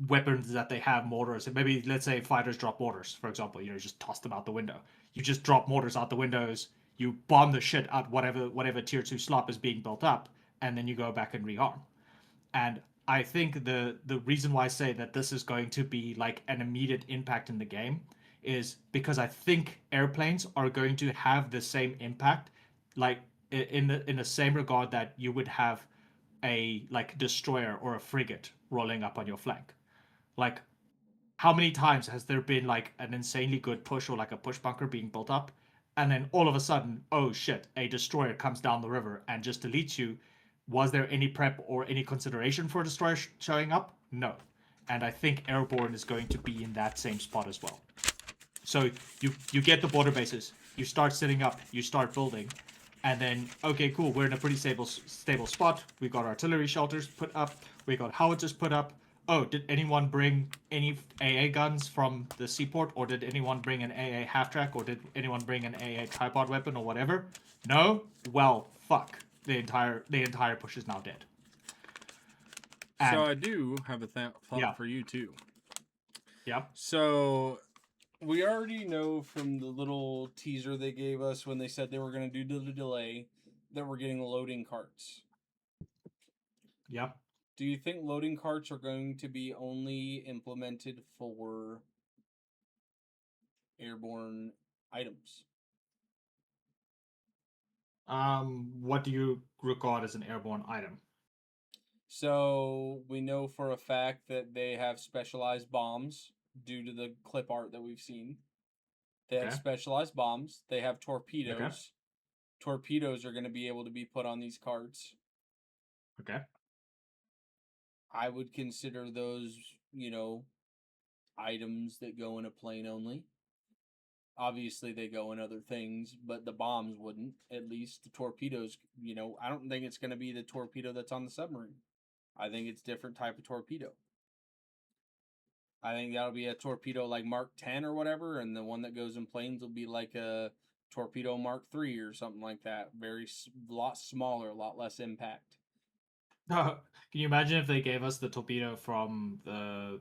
weapons that they have, mortars. And maybe let's say fighters drop mortars, for example. Just toss them out the window. You just drop mortars out the windows. You bomb the shit out whatever tier 2 slop is being built up. and then you go back and rearm. And I think the reason why I say that this is going to be like an immediate impact in the game is because I think airplanes are going to have the same impact, like in the same regard that you would have a like destroyer or a frigate rolling up on your flank. Like, how many times has there been like an insanely good push or like a push bunker being built up, and then all of a sudden, oh shit, a destroyer comes down the river and just deletes you? Was there any prep or any consideration for a destroyer showing up? No. And I think airborne is going to be in that same spot as well. So you get the border bases, you start setting up, you start building, and then okay, cool, we're in a pretty stable spot. We got artillery shelters put up, we got howitzers put up. Oh, did anyone bring any AA guns from the seaport, or did anyone bring an AA half track, or did anyone bring an AA tripod weapon or whatever? No. Well, fuck. The entire push is now dead. So And I do have a thought yeah, for you too. yeah, So we already know from the little teaser they gave us when they said they were going to do the delay that we're getting loading carts. yeah. Do you think loading carts are going to be only implemented for airborne items? What do you regard as an airborne item? So we know for a fact that they have specialized bombs due to the clip art that we've seen. They have Okay. specialized bombs. They have Okay. torpedoes. Torpedoes are going to be able to be put on these carts. Okay. I would consider those, items that go in a plane only. Obviously, they go in other things, but the bombs wouldn't. At least the torpedoes, I don't think it's going to be the torpedo that's on the submarine. I think it's different type of torpedo. I think that'll be a torpedo like Mark 10 or whatever, and the one that goes in planes will be like a torpedo Mark 3 or something like that. Lot smaller, a lot less impact. Can you imagine if they gave us the torpedo from the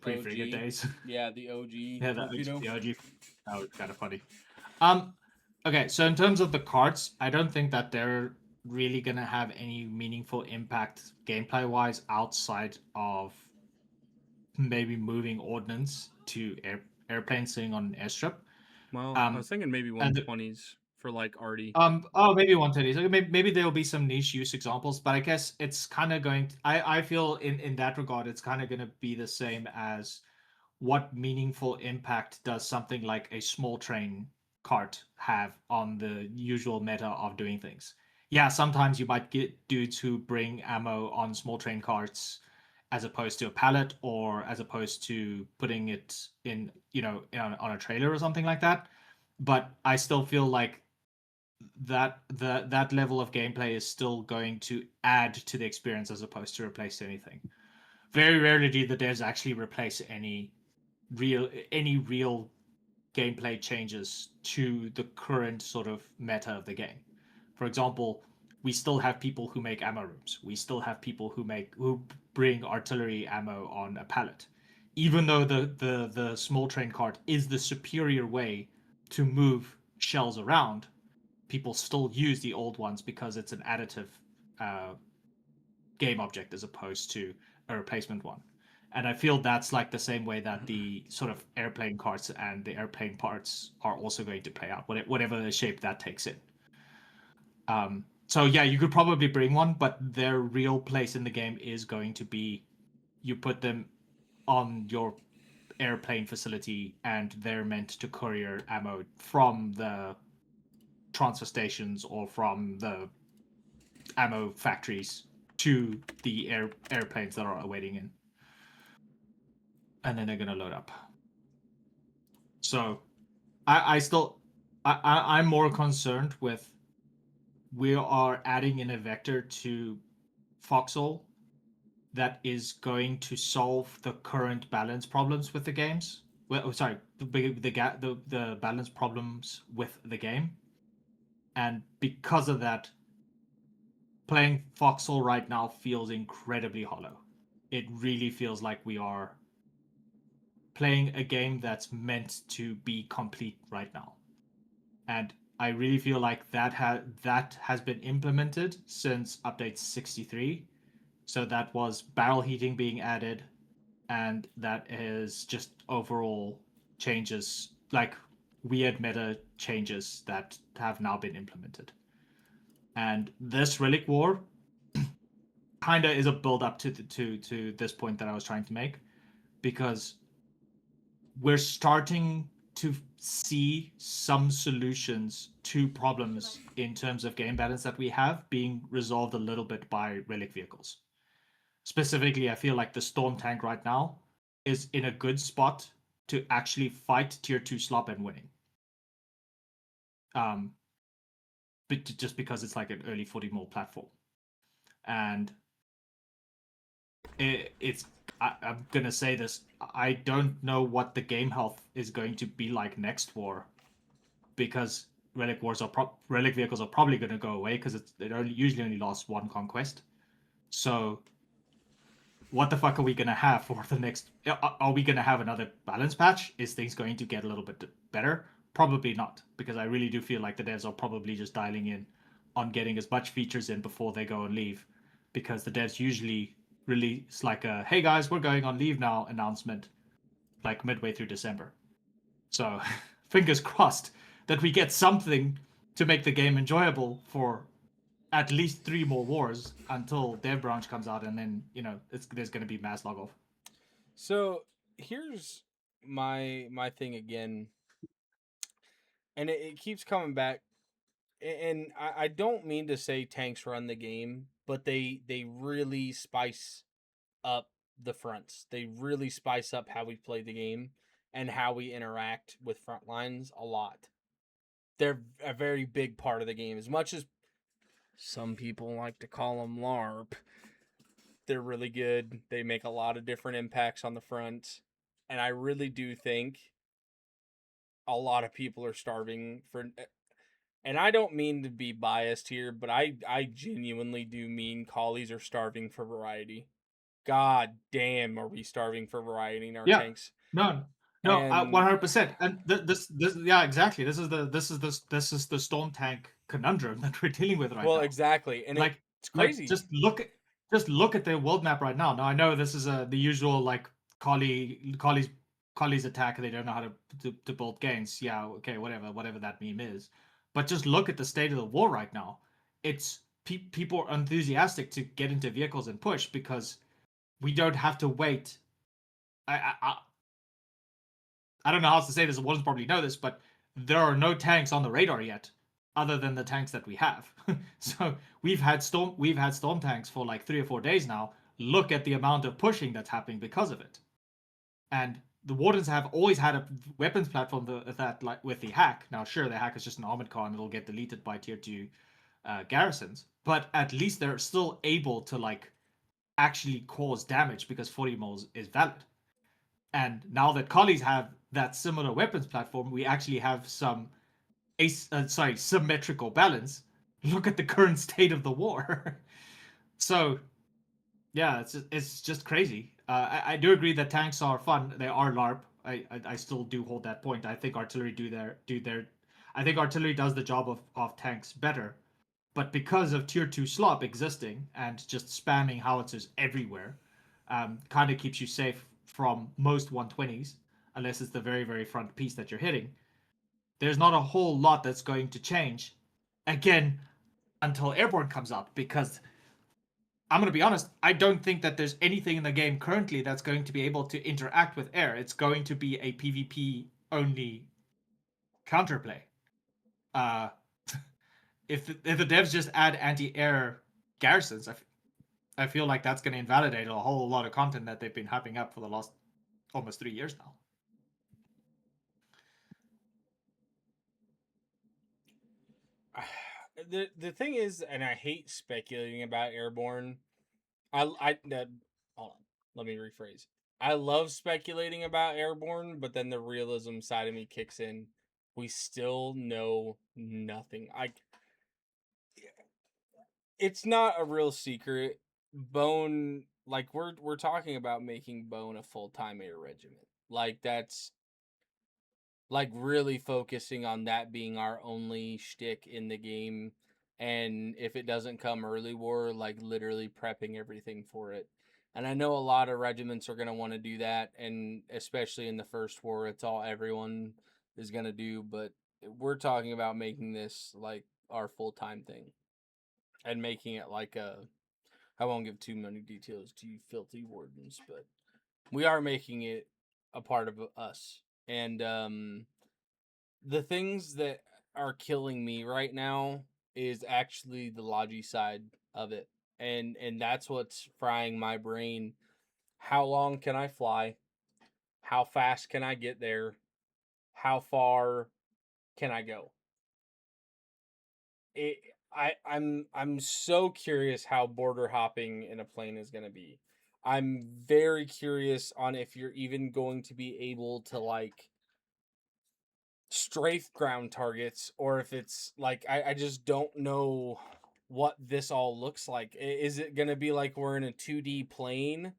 pre-frigate days? Yeah, the OG Yeah, torpedo. the OG. That was kind of funny. Okay, so in terms of the carts, I don't think that they're really gonna have any meaningful impact gameplay-wise outside of maybe moving ordnance to airplanes sitting on an airstrip. Well, I was thinking maybe And 120s for like arty. maybe 130s. Okay, maybe there will be some niche use examples, but I guess it's kind of going to, I feel in that regard it's kind of going to be the same as what meaningful impact does something like a small train cart have on the usual meta of doing things. Yeah, sometimes you might get dudes who bring ammo on small train carts as opposed to a pallet, or as opposed to putting it in, on a trailer or something like that. But I still feel like that level of gameplay is still going to add to the experience as opposed to replace anything. Very rarely do the devs actually replace any real gameplay changes to the current sort of meta of the game. For example, we still have people who make ammo rooms. We still have people who bring artillery ammo on a pallet. Even though the small train cart is the superior way to move shells around, people still use the old ones because it's an additive uh, game object as opposed to a replacement one. And I feel that's like the same way that the sort of airplane carts and the airplane parts are also going to play out, whatever the shape that takes in. So yeah, you could probably bring one, but their real place in the game is going to be you put them on your airplane facility, and they're meant to courier ammo from the transfer stations or from the ammo factories to the airplanes that are awaiting in, and then they're gonna load up. So I still I'm more concerned with we are adding in a vector to foxhole that is going to solve the current balance problems with the games. Well, sorry, the balance problems with the game, and because of that, playing foxhole right now feels incredibly hollow. It really feels like we are playing a game that's meant to be complete right now. And I really feel like that has been implemented since update 63. So that was barrel heating being added, and that is just overall changes, like weird meta changes that have now been implemented. And this relic war kind of is a build up to this point that I was trying to make, because we're starting to see some solutions to problems in terms of game balance that we have being resolved a little bit by relic vehicles. Specifically, I feel like the Storm tank right now is in a good spot to actually fight tier 2 slop and winning. Um, but just because it's like an early 40 mil platform. And it's I'm gonna say this. I don't know what the game health is going to be like next war, because relic vehicles are probably going to go away because usually only lasts one conquest. So what the fuck are we going to have for the next? Are we going to have another balance patch? Is things going to get a little bit better? Probably not, because I really do feel like the devs are probably just dialing in on getting as much features in before they go and leave, because the devs usually release like a "Hey guys, we're going on leave now" announcement like midway through December. So fingers crossed that we get something to make the game enjoyable for at least 3 more wars until Dev Branch comes out, and then there's going to be mass log off. So here's my thing again, and it keeps coming back. And I don't mean to say tanks run the game, but they really spice up the fronts. They really spice up how we play the game and how we interact with front lines a lot. They're a very big part of the game. As much as some people like to call them LARP, they're really good. They make a lot of different impacts on the front. And I really do think a lot of people are starving for, and I don't mean to be biased here, but I genuinely do mean collies are starving for variety. God damn, are we starving for variety in our Yeah, tanks? no, no, And 100%. And this, yeah, exactly. This is the Storm Tank conundrum that we're dealing with right well, now. exactly, and Like, it's like crazy. just look at the world map right now. Now I know this is the usual like collies attack. They don't know how to build gains. Yeah, okay, whatever that meme is. But just look at the state of the war right now. It's people are enthusiastic to get into vehicles and push, because we don't have to wait. I don't know how else to say this. Ones probably know this, but there are no tanks on the radar yet, other than the tanks that we have. So we've had storm tanks for like 3 or 4 days now. Look at the amount of pushing that's happening because of it. And the Wardens have always had a weapons platform that like with the hack. Now, sure, the hack is just an armored car and it'll get deleted by tier 2 garrisons, but at least they're still able to like actually cause damage because 40 moles is valid. And now that collies have that similar weapons platform, we actually have some symmetrical balance. Look at the current state of the war. So yeah, it's just crazy. I do agree that tanks are fun. They are LARP. I still do hold that point. I think artillery do their. I think artillery does the job of tanks better. But because of tier 2 slop existing and just spamming howitzers everywhere, kind of keeps you safe from most 120s, unless it's the very, very front piece that you're hitting. There's not a whole lot that's going to change, again, until Airborne comes out, because I'm going to be honest, I don't think that there's anything in the game currently that's going to be able to interact with air. It's going to be a PvP only counterplay. Uh, if the devs just add anti-air garrisons, I feel like that's going to invalidate a whole lot of content that they've been hyping up for the last almost 3 years now. The thing is, and I hate speculating about airborne. Hold on, let me rephrase. I love speculating about airborne, but then the realism side of me kicks in. We still know nothing. It's not a real secret. Bone, like we're talking about making Bone a full time air regiment. Like like really focusing on that being our only shtick in the game. And if it doesn't come early war, like literally prepping everything for it. And I know a lot of regiments are going to want to do that. And especially in the first war, it's all everyone is going to do. But we're talking about making this like our full time thing and making it like a. I won't give too many details to you filthy wardens, but we are making it a part of us. And the things that are killing me right now is actually the logi side of it. And that's what's frying my brain. How long can I fly? How fast can I get there? How far can I go? It, I'm so curious how border hopping in a plane is going to be. I'm very curious on if you're even going to be able to like strafe ground targets, or if it's like I just don't know what this all looks like. Is it going to be like we're in a 2D plane,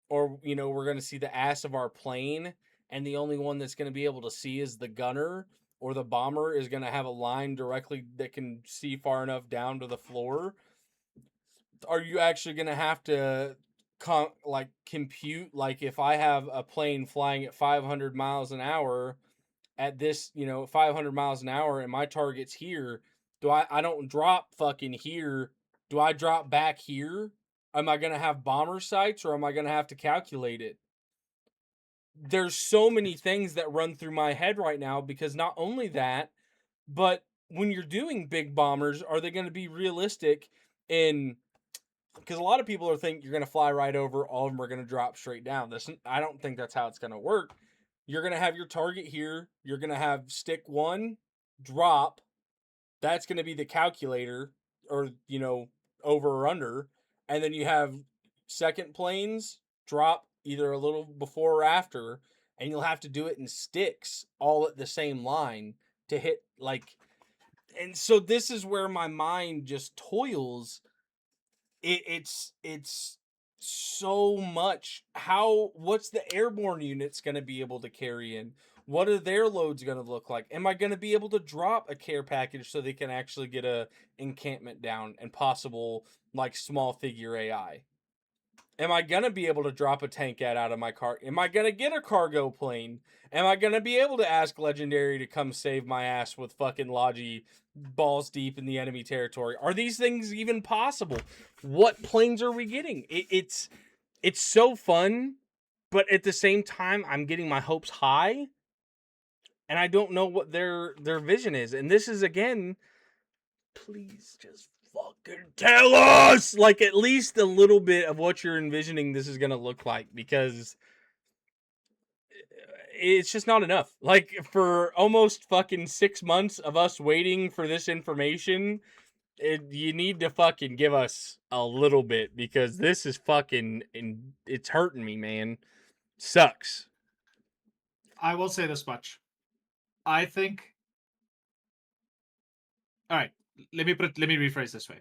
or we're going to see the ass of our plane and the only one that's going to be able to see is the gunner, or the bomber is going to have a line directly that can see far enough down to the floor? Are you actually going to have to compute, like if I have a plane flying at 500 miles an hour at this, 500 miles an hour, and my target's here, I don't drop fucking here. Do I drop back here? Am I going to have bomber sights, or am I going to have to calculate it? There's so many things that run through my head right now, because not only that, but when you're doing big bombers, are they going to be realistic in, because a lot of people are thinking you're going to fly right over, all of them are going to drop straight down. I don't think that's how it's going to work. You're going to have your target here. You're going to have stick one, drop. That's going to be the calculator, or, over or under. And then you have second planes, drop either a little before or after. And you'll have to do it in sticks all at the same line to hit, like. And so this is where my mind just toils. It's so much. What's the airborne units going to be able to carry in? What are their loads going to look like? Am I going to be able to drop a care package so they can actually get a encampment down and possible like small figure AI? Am I going to be able to drop a tank out of my car? Am I going to get a cargo plane? Am I going to be able to ask Legendary to come save my ass with fucking Logi balls deep in the enemy territory? Are these things even possible? What planes are we getting? It's so fun, but at the same time, I'm getting my hopes high, and I don't know what their vision is. And this is, again, please just fucking tell us, like, at least a little bit of what you're envisioning this is gonna look like, because it's just not enough. Like, for almost fucking 6 months of us waiting for this information, you need to fucking give us a little bit, because this is fucking, and it's hurting me, man. Sucks. I will say this much. I think. All right. Let me rephrase this way.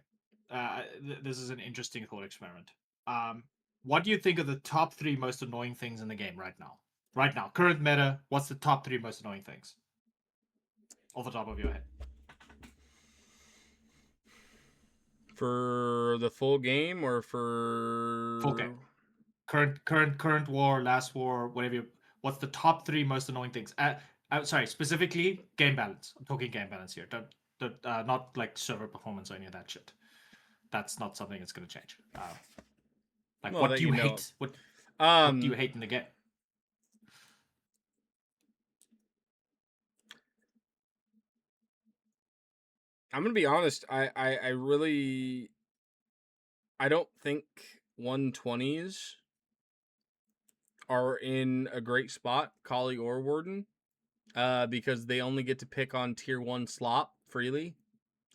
This is an interesting thought experiment. What do you think are the top 3 most annoying things in the game right now? Right now, current meta. What's the top 3 most annoying things off the top of your head? For the full game, or for Full game. Current war, last war, whatever. What's the top 3 most annoying things? Sorry, specifically game balance. I'm talking game balance here. Not like server performance or any of that shit. That's not something that's going to change. Like, Well, what that do you hate? What do you hate in the game? I'm gonna be honest. I really, I don't think 120s are in a great spot, Collie or Warden, because they only get to pick on tier 1 slop freely.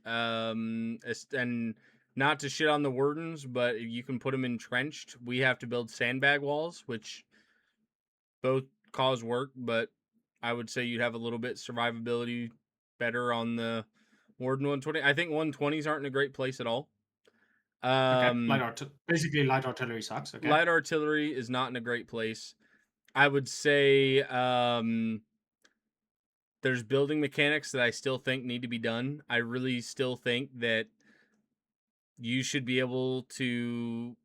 And not to shit on the Wardens, but you can put them entrenched. We have to build sandbag walls, which both cause work, but I would say you'd have a little bit survivability better on the Warden 120. I think 120s aren't in a great place at all. Okay, basically light artillery sucks. Okay, Light artillery is not in a great place. I would say There's building mechanics that I still think need to be done. I really still think that you should be able to...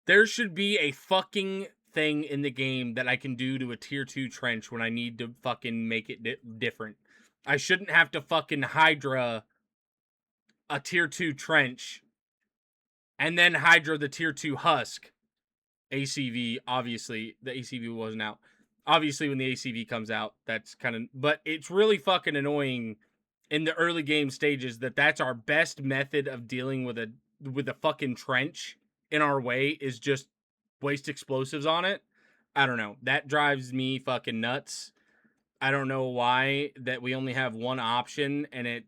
There should be a fucking thing in the game that I can do to a tier 2 trench when I need to fucking make it different. I shouldn't have to fucking Hydra a tier 2 trench and then Hydra the tier 2 husk. ACV, obviously, the ACV wasn't out. Obviously, when the ACV comes out, that's kind of... But it's really fucking annoying in the early game stages that's our best method of dealing with a fucking trench in our way is just waste explosives on it. I don't know. That drives me fucking nuts. I don't know why that we only have one option and it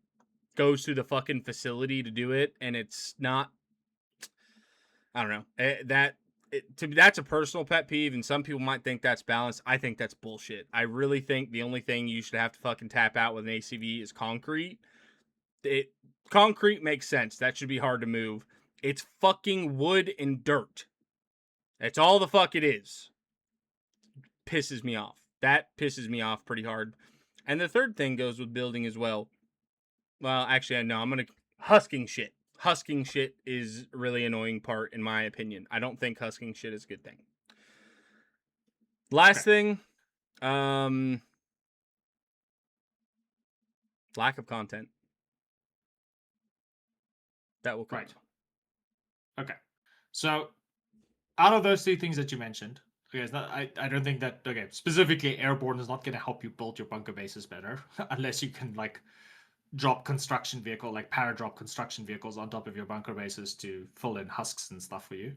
goes through the fucking facility to do it, and it's not... I don't know. To me, that's a personal pet peeve, and some people might think that's balanced. I think that's bullshit. I really think the only thing you should have to fucking tap out with an ACV is concrete. Concrete makes sense. That should be hard to move. It's fucking wood and dirt. That's all the fuck it is. Pisses me off. That pisses me off pretty hard. And the third thing goes with building as well. Well, actually, no, I'm going to... Husking shit. Husking shit is a really annoying part, in my opinion. I don't think husking shit is a good thing. Last thing, lack of content. That will come. Right. Okay. So, out of those 3 things that you mentioned, okay, I don't think that, okay, specifically airborne is not going to help you build your bunker bases better, unless you can, like, drop construction vehicle, like para-drop construction vehicles on top of your bunker bases to fill in husks and stuff for you.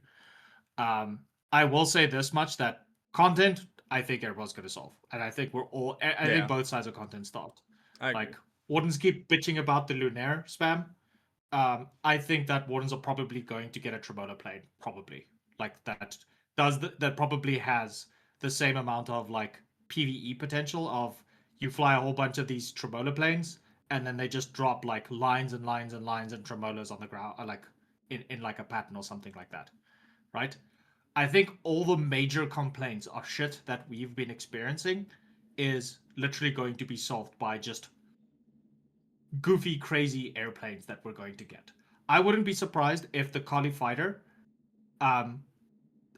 I will say this much, that content, I think everyone's going to solve. And I think I think both sides of content stopped. Like, Wardens keep bitching about the Lunaire spam. I think that Wardens are probably going to get a Tremolo plane, probably. Like, that probably has the same amount of, like, PvE potential of you fly a whole bunch of these Tremolo planes, and then they just drop, like, lines and lines and lines and Tremolos on the ground, or, like, in like, a pattern or something like that, right? I think all the major complaints of shit that we've been experiencing is literally going to be solved by just goofy, crazy airplanes that we're going to get. I wouldn't be surprised if the Kali fighter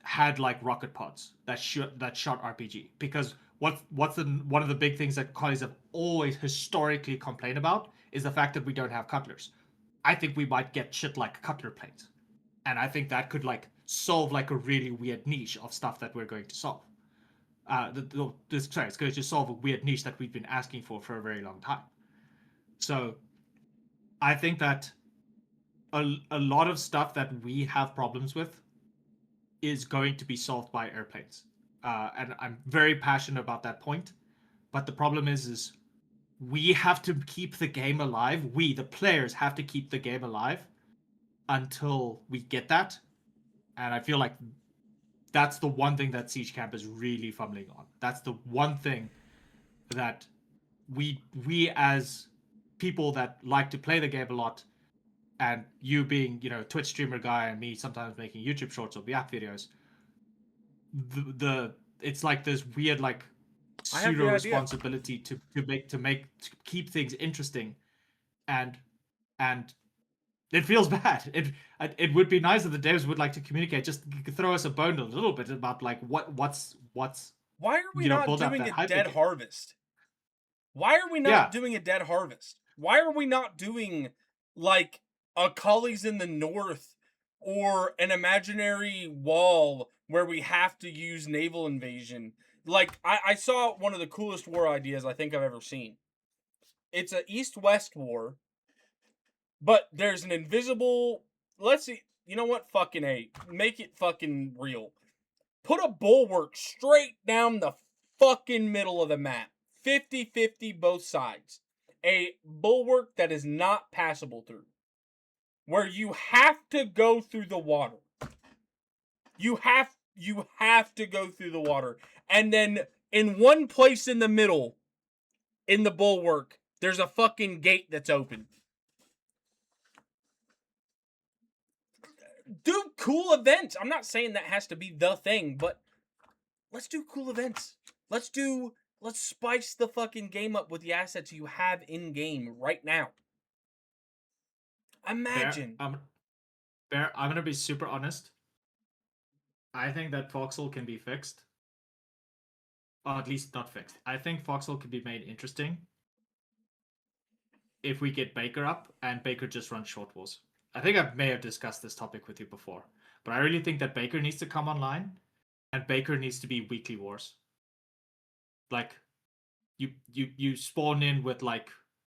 had like rocket pods that shot RPG, because one of the big things that Kalis have always historically complained about is the fact that we don't have cutlers. I think we might get shit like cutler planes, and I think that could like solve like a really weird niche of stuff that we're going to solve. It's going to solve a weird niche that we've been asking for a very long time. So I think that a lot of stuff that we have problems with is going to be solved by airplanes. And I'm very passionate about that point. But the problem is we have to keep the game alive. We, the players, have to keep the game alive until we get that. And I feel like that's the one thing that Siege Camp is really fumbling on. That's the one thing that we as people that like to play the game a lot, and you being, you know, Twitch streamer guy, and me sometimes making YouTube shorts or React videos, it's like this weird like pseudo responsibility to keep things interesting, and it feels bad. It would be nice if the devs would like to communicate, just throw us a bone a little bit about like what's why are we not doing a dead harvest? Why are we not doing a dead harvest? Why are we not doing like a Collies in the North or an imaginary wall where we have to use naval invasion? Like, I saw one of the coolest war ideas I think I've ever seen. It's an east-west war, but there's an invisible... Let's see. You know what? Fucking A. Make it fucking real. Put a bulwark straight down the fucking middle of the map. 50-50 both sides. A bulwark that is not passable through. Where you have to go through the water. You have to go through the water. And then in one place in the middle, in the bulwark, there's a fucking gate that's open. Do cool events. I'm not saying that has to be the thing, but let's do cool events. Let's do Let's spice the fucking game up with the assets you have in game right now. Bear, Imagine. I'm gonna be super honest. I think that Foxhole can be fixed, or at least not fixed. I think Foxhole can be made interesting if we get Baker up and Baker just runs short wars. I think I may have discussed this topic with you before, but I really think that Baker needs to come online, and Baker needs to be weekly wars. Like you spawn in with like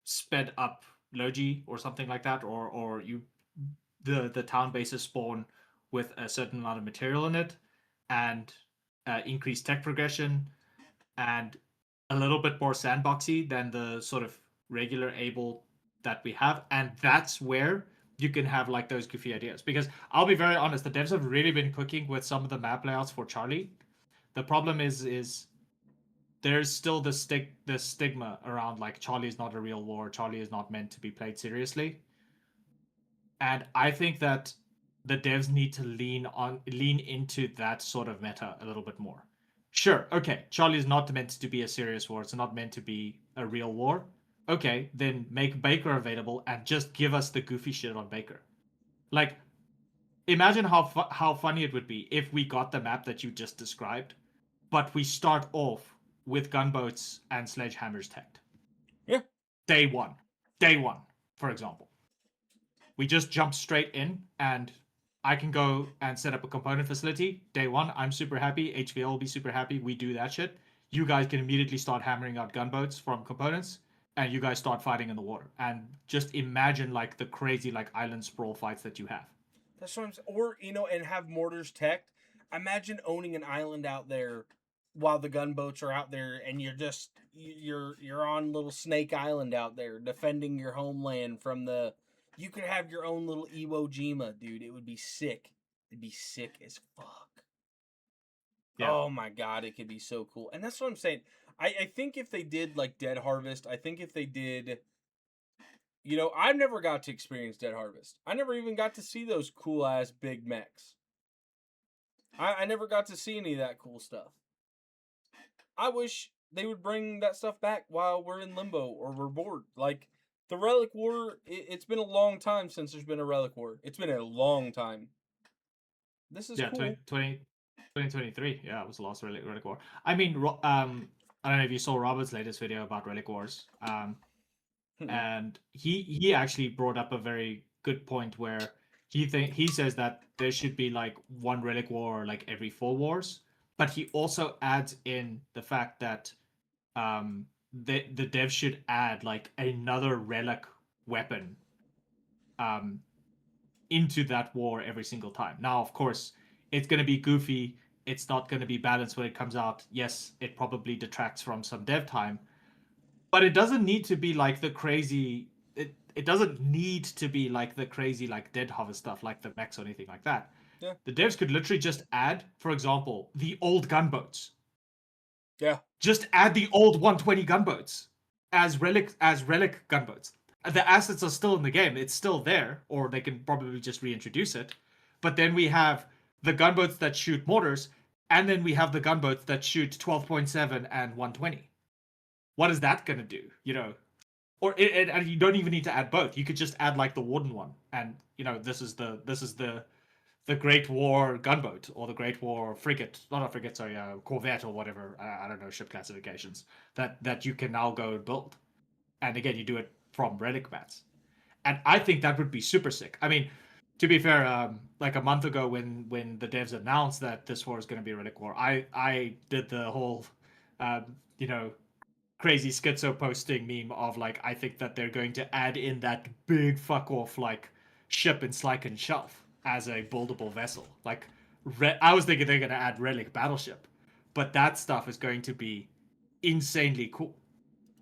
sped up Logi or something like that, or you the town bases spawn with a certain amount of material in it, and increased tech progression, and a little bit more sandboxy than the sort of regular able that we have, and that's where you can have like those goofy ideas. Because I'll be very honest, the devs have really been cooking with some of the map layouts for Charlie. The problem is there's still the stigma around like Charlie is not a real war, Charlie is not meant to be played seriously. And I think that the devs need to lean into that sort of meta a little bit more. Sure, okay, Charlie is not meant to be a serious war, it's not meant to be a real war. Okay, then make Baker available and just give us the goofy shit on Baker. Like, imagine how funny it would be if we got the map that you just described, but we start off with gunboats and sledgehammers teched. Yeah. Day one, for example. We just jump straight in, and I can go and set up a component facility. Day one, I'm super happy. HVL will be super happy. We do that shit. You guys can immediately start hammering out gunboats from components, and you guys start fighting in the water. And just imagine like the crazy like island sprawl fights that you have. That's what I'm saying. Or, and have mortars teched. Imagine owning an island out there while the gunboats are out there, and you're on little Snake Island out there defending your homeland from the. You could have your own little Iwo Jima, dude. It would be sick. It'd be sick as fuck. Yeah. Oh my god, it could be so cool. And that's what I'm saying. I think if they did like Dead Harvest, I think if they did. I've never got to experience Dead Harvest. I never even got to see those cool ass big mechs. I never got to see any of that cool stuff. I wish they would bring that stuff back while we're in limbo or we're bored. Like, the Relic War, it's been a long time since there's been a Relic War. It's been a long time. This is cool. 2023. Yeah, it was the last Relic War. I mean, I don't know if you saw Robert's latest video about Relic Wars. And he actually brought up a very good point where he says that there should be like one Relic War like every 4 wars, but he also adds in the fact that the devs should add like another relic weapon into that war every single time. Now, of course, it's going to be goofy. It's not going to be balanced when it comes out. Yes, it probably detracts from some dev time, but it doesn't need to be like the crazy. It doesn't need to be like the crazy like Dead Harvest stuff, like the mechs or anything like that. Yeah. The devs could literally just add, for example, the old gunboats. Yeah. Just add the old 120 gunboats as relic gunboats. The assets are still in the game. It's still there, or they can probably just reintroduce it. But then we have the gunboats that shoot mortars, and then we have the gunboats that shoot 12.7 and 120. What is that going to do? And you don't even need to add both. You could just add like the Warden one, and this is the Great War gunboat or the Great War frigate, not a frigate, sorry, corvette or whatever. I don't know ship classifications that you can now go and build. And again, you do it from relic mats, and I think that would be super sick. I mean, to be fair, like a month ago when the devs announced that this war is going to be a relic war, I did the whole, you know, crazy schizo posting meme of like I think that they're going to add in that big fuck off like ship in Slyken Shelf as a buildable vessel. Like I was thinking they're going to add relic battleship, but that stuff is going to be insanely cool.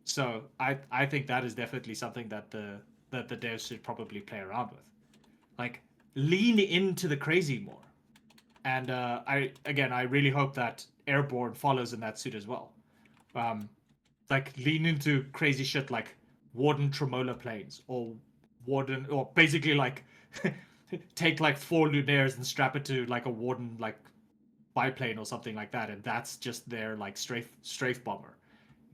So I think that is definitely something that the devs should probably play around with. Like lean into the crazy more. And I really hope that Airborne follows in that suit as well. Like lean into crazy shit like Warden Tremola planes or Warden, or basically like take like 4 Lunaires and strap it to like a Warden like biplane or something like that, and that's just their like strafe bomber.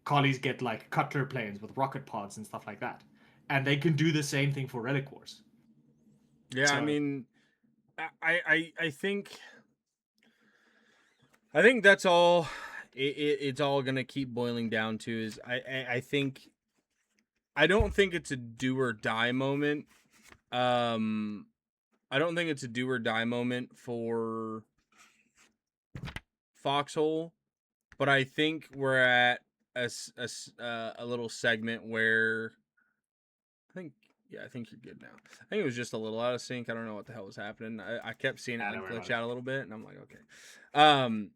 collies get like cutler planes with rocket pods and stuff like that, and they can do the same thing for relic wars. Yeah, I So mean, I think that's all. It's all gonna keep boiling down to is I think I don't think it's a do or die moment. Um, I don't think it's a do or die moment for Foxhole, but I think we're at a little segment where I think I think you're good now. I think it was just a little out of sync. I don't know what the hell was happening. I kept seeing it don't like worry about glitch it. out a little bit, and I'm like, okay.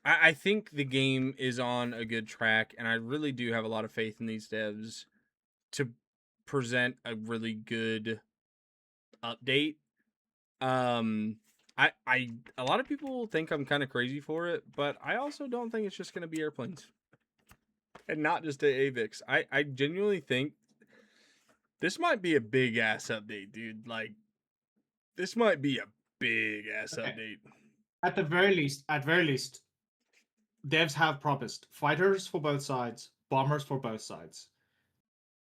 I think the game is on a good track, and I really do have a lot of faith in these devs to present a really good update. I a lot of people think I'm kind of crazy for it, but I also don't think it's just going to be airplanes and not just AVIX. I genuinely think this might be a big ass update, dude. Like this might be a big ass Okay. update. At very least, devs have promised fighters for both sides, bombers for both sides.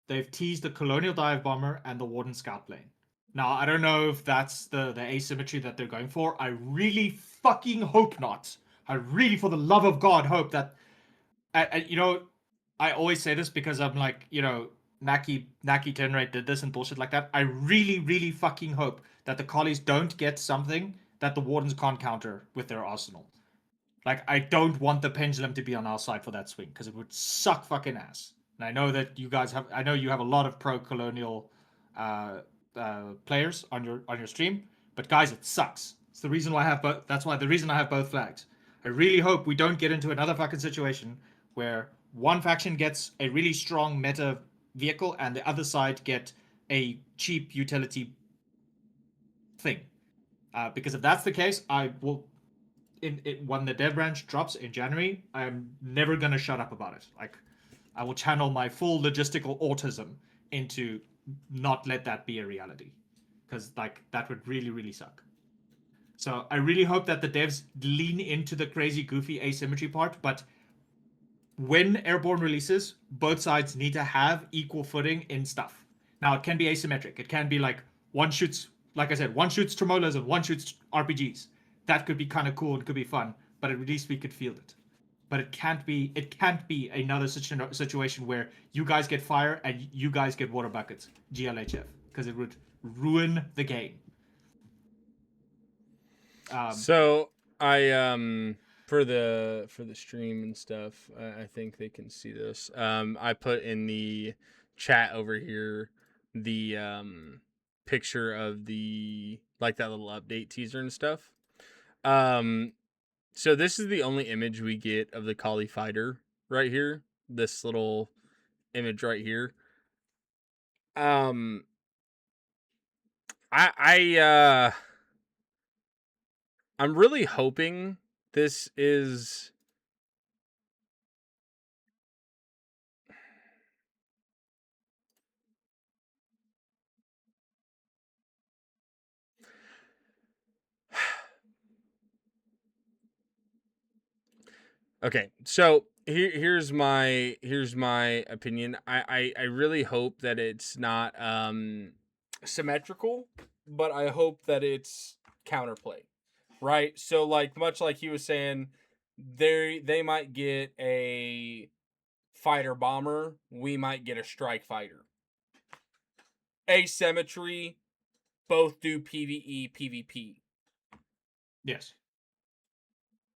They've teased the Colonial Dive Bomber and the Warden Scout Plane. Now, I don't know if that's the asymmetry that they're going for. I really fucking hope not. I really, for the love of God, hope that. You know, I always say this because I'm like, Naki Tenrate did this and bullshit like that. I really, really fucking hope that the collies don't get something that the Wardens can't counter with their arsenal. Like, I don't want the pendulum to be on our side for that swing because it would suck fucking ass. And I know that you guys have. I know you have a lot of pro-colonial players on your stream, but guys, it sucks. It's the reason why I have both. That's why the reason I have both flags. I really hope we don't get into another fucking situation where one faction gets a really strong meta vehicle and the other side get a cheap utility thing. Because if that's the case, I will when the dev branch drops in January, I'm never gonna shut up about it. Like, I will channel my full logistical autism into not let that be a reality, because like that would really really suck. So I really hope that the devs lean into the crazy goofy asymmetry part, but when airborne releases, both sides need to have equal footing in stuff. Now it can be asymmetric. It can be like one shoots, like I said, one shoots tremolas and one shoots RPGs. That could be kind of cool and could be fun, but at least we could field it. But it can't be. It can't be another situation where you guys get fire and you guys get water buckets. GLHF, because it would ruin the game. Um, So I for the stream and stuff, I think they can see this. I put in the chat over here the picture of the like that little update teaser and stuff. So this is the only image we get of the collie fighter right here. This little image right here. Um, I I'm really hoping this is okay. So here's my opinion. I really hope that it's not symmetrical, but I hope that it's counterplay. Right? So like much like he was saying, they might get a fighter bomber, we might get a strike fighter. Asymmetry, both do PvE, PvP. yes.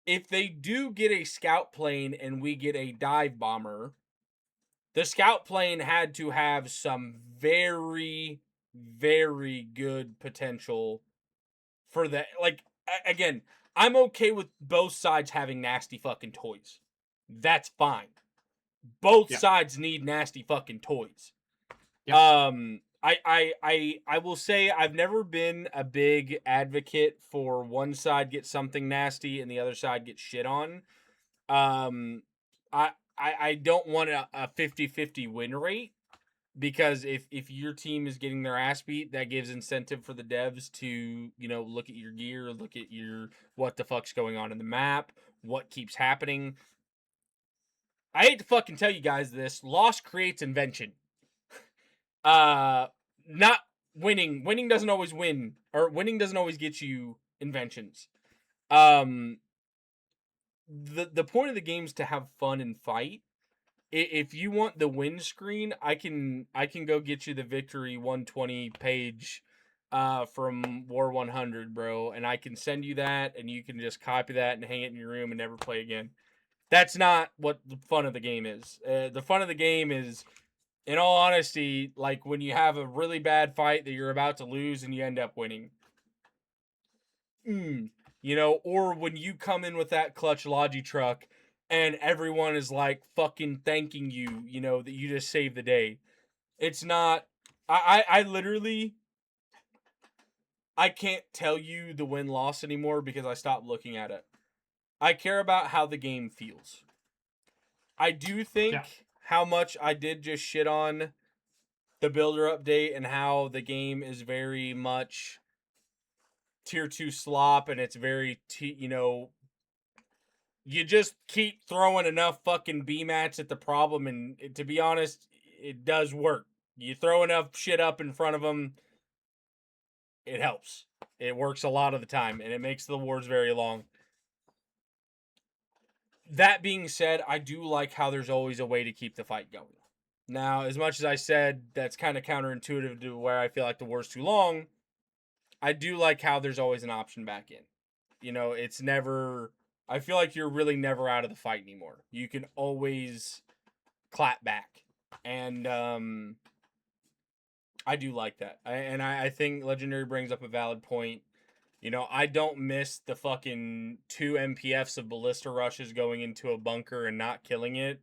If they do get a scout plane and we get a dive bomber, the scout plane had to have some very, very good potential for that. Like, again, I'm okay with both sides having nasty fucking toys. That's fine. Both Yeah. sides need nasty fucking toys. Yep. I will say I've never been a big advocate for one side get something nasty and the other side get shit on. Um, I don't want a 50-50 win rate because if your team is getting their ass beat, that gives incentive for the devs to, look at your gear, look at your what the fuck's going on in the map, what keeps happening. I hate to fucking tell you guys this. Loss creates invention. Not winning. Winning doesn't always win, or winning doesn't always get you inventions. The point of the game is to have fun and fight. If you want the win screen, I can go get you the victory 120 page from War 100, bro, and I can send you that, and you can just copy that and hang it in your room and never play again. That's not what the fun of the game is. The fun of the game is, in all honesty, like when you have a really bad fight that you're about to lose and you end up winning. You know, or when you come in with that clutch Logi truck and everyone is like fucking thanking you, you know, that you just saved the day. It's not. I literally. I can't tell you the win loss anymore because I stopped looking at it. I care about how the game feels. I do think how much I did just shit on the builder update and how the game is very much tier 2 slop and it's very, you know, you just keep throwing enough fucking B mats at the problem, and to be honest, it does work. You throw enough shit up in front of them, it helps. It works a lot of the time, and it makes the wars very long. That being said, I do like how there's always a way to keep the fight going. Now, as much as I said that's kind of counterintuitive to where I feel like the war's too long, I do like how there's always an option back in. You know, it's never... I feel like you're really never out of the fight anymore. You can always clap back. And I do like that. I think Legendary brings up a valid point. You know, I don't miss the fucking 2 MPFs of ballista rushes going into a bunker and not killing it.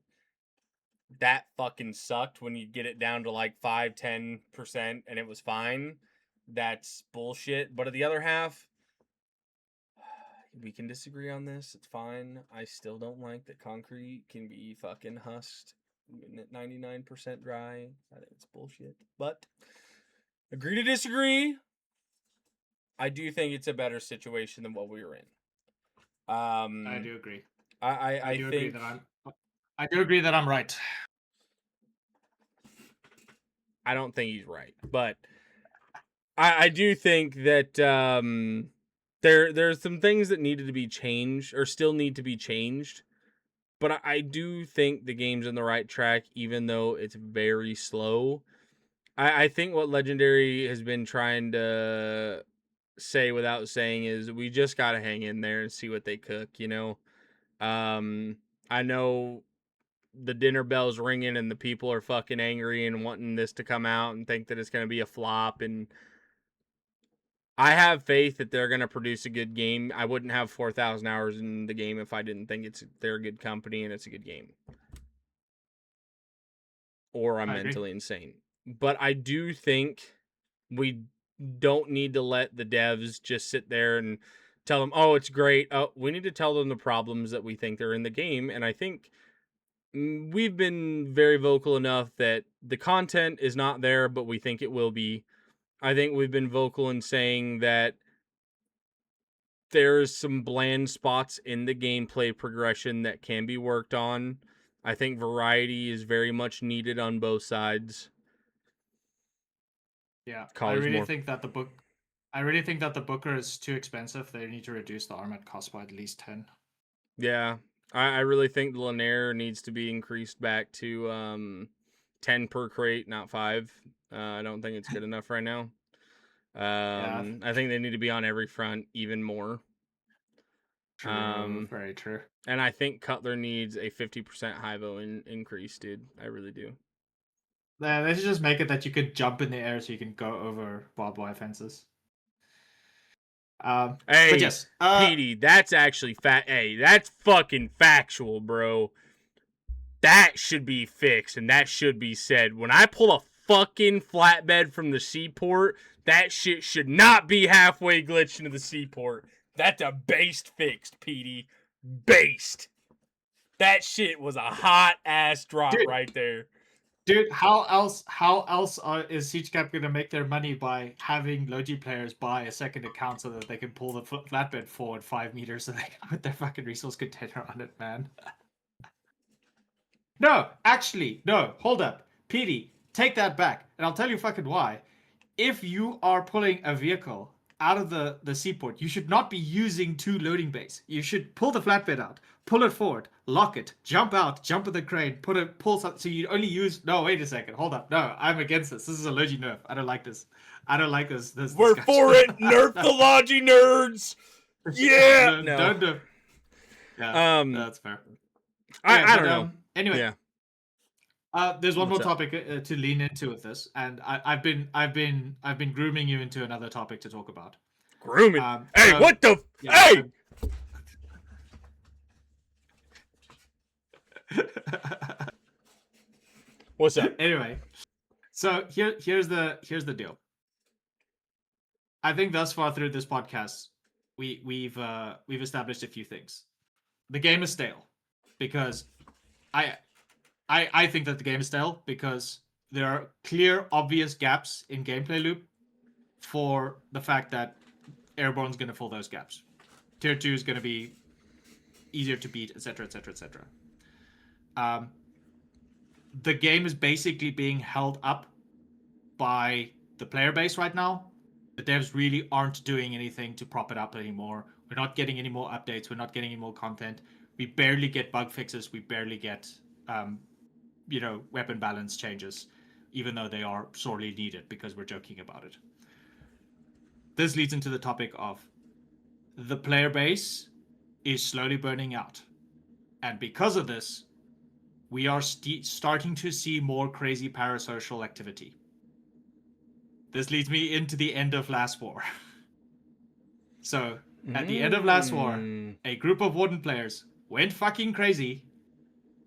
That fucking sucked when you get it down to like 5-10% and it was fine. That's bullshit. But at the other half, we can disagree on this. It's fine. I still don't like that concrete can be fucking husked at 99% dry. I think it's bullshit. But agree to disagree. I do think it's a better situation than what we were in. I do agree. I do think I do agree that I'm right. I don't think he's right, but I do think that there's some things that needed to be changed or still need to be changed. But I do think the game's on the right track, even though it's very slow. I think what Legendary has been trying to say without saying is we just got to hang in there and see what they cook, you know? I know the dinner bell's ringing and the people are fucking angry and wanting this to come out and think that it's going to be a flop. And I have faith that they're going to produce a good game. I wouldn't have 4,000 hours in the game if I didn't think they're a good company and it's a good game. Or I'm mentally insane. But I do think we don't need to let the devs just sit there and tell them, oh, it's great. Oh, we need to tell them the problems that we think are in the game. And I think we've been very vocal enough that the content is not there, but we think it will be. I think we've been vocal in saying that there's some bland spots in the gameplay progression that can be worked on. I think variety is very much needed on both sides. Yeah, I really think that the booker is too expensive. They need to reduce the armored cost by at least 10. Yeah, I really think the linear needs to be increased back to 10 per crate, not 5. I don't think it's good enough right now. I think they need to be on every front even more. True, very true. And I think Cutler needs a 50% Hivo increase, dude. I really do. Yeah, they should just make it that you could jump in the air so you can go over barbed wire fences. Hey, but yes, Petey, that's actually Hey, that's fucking factual, bro. That should be fixed, and that should be said. When I pull a fucking flatbed from the seaport, that shit should not be halfway glitched into the seaport. That's a based fixed, Petey. Based. That shit was a hot ass drop right there. Dude, how else is Siege Cap going to make their money by having Logi players buy a second account so that they can pull the flatbed forward 5 meters so they can put their fucking resource container on it, man? No, actually, no. Hold up, Petey, take that back, and I'll tell you fucking why. If you are pulling a vehicle out of the seaport, you should not be using two loading bays. You should pull the flatbed out, pull it forward, lock it, jump out, jump with the crane, pull something. So you only use. No, wait a second, hold up. No, I'm against this. This is a Logi nerf. I don't like this. I don't like this. We're for it. Nerf the Logi nerds. Yeah. No, don't do. Yeah, that's fair. I don't know. Anyway. Yeah. There's one What's more topic to lean into with this, and I've been grooming you into another topic to talk about. Grooming. Hey, what the? Hey. What's up? Anyway, so here's the deal. I think thus far through this podcast, we've established a few things. The game is stale because I think that the game is stale because there are clear, obvious gaps in gameplay loop for the fact that Airborne's going to fill those gaps. Tier 2 is going to be easier to beat, etc., etc., etc. The game is basically being held up by the player base right now. The devs really aren't doing anything to prop it up anymore. We're not getting any more updates. We're not getting any more content. We barely get bug fixes. We barely get weapon balance changes, even though they are sorely needed because we're joking about it. This leads into the topic of the player base is slowly burning out. And because of this, we are starting to see more crazy parasocial activity. This leads me into the end of Last War. So, at the end of Last War, a group of Warden players went fucking crazy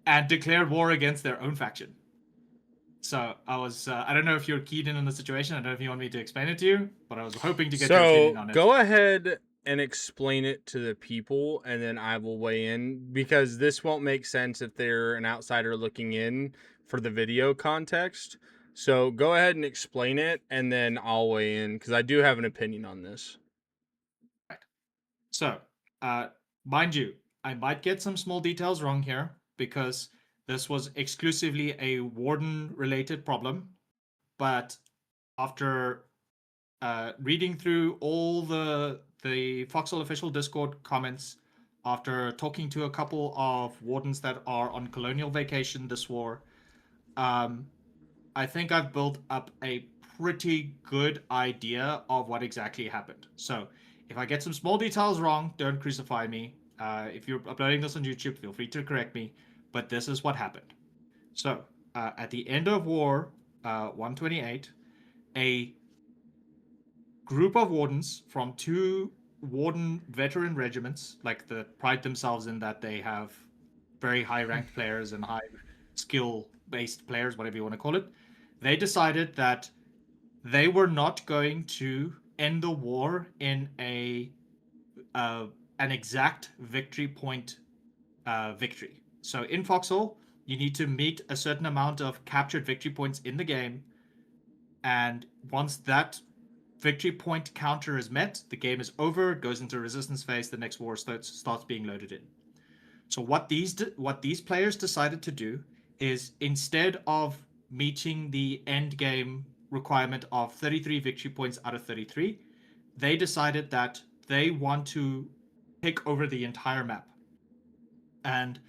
and declared war against their own faction. So I was, I don't know if you're keyed in on the situation. I don't know if you want me to explain it to you, but I was hoping to get your opinion on it. So go ahead and explain it to the people, and then I will weigh in, because this won't make sense if they're an outsider looking in for the video context. So go ahead and explain it, and then I'll weigh in, because I do have an opinion on this. Right. So, mind you, I might get some small details wrong here, because this was exclusively a Warden-related problem. But after reading through all the Foxhole official Discord comments, after talking to a couple of Wardens that are on colonial vacation this war, I think I've built up a pretty good idea of what exactly happened. So if I get some small details wrong, don't crucify me. If you're uploading this on YouTube, feel free to correct me. But this is what happened. So at the end of War 128, a group of Wardens from two Warden veteran regiments, like that pride themselves in that they have very high-ranked players and high skill-based players, whatever you want to call it, they decided that they were not going to end the war in an exact victory point victory. So in Foxhole, you need to meet a certain amount of captured victory points in the game, and once that victory point counter is met, the game is over, it goes into resistance phase, the next war starts being loaded in. So what these players decided to do is, instead of meeting the end game requirement of 33 victory points out of 33, they decided that they want to take over the entire map. And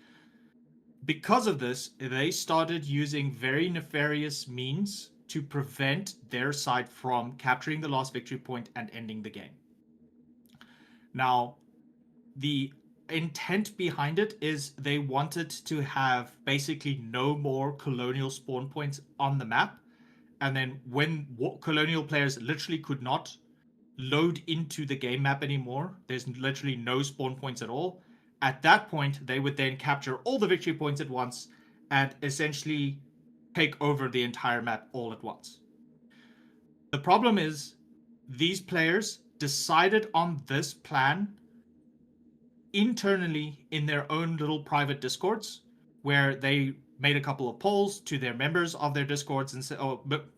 because of this, they started using very nefarious means to prevent their side from capturing the last victory point and ending the game. Now, the intent behind it is they wanted to have basically no more colonial spawn points on the map. And then when colonial players literally could not load into the game map anymore, there's literally no spawn points at all. At that point, they would then capture all the victory points at once and essentially take over the entire map all at once. The problem is, these players decided on this plan internally in their own little private discords, where they made a couple of polls to their members of their discords, and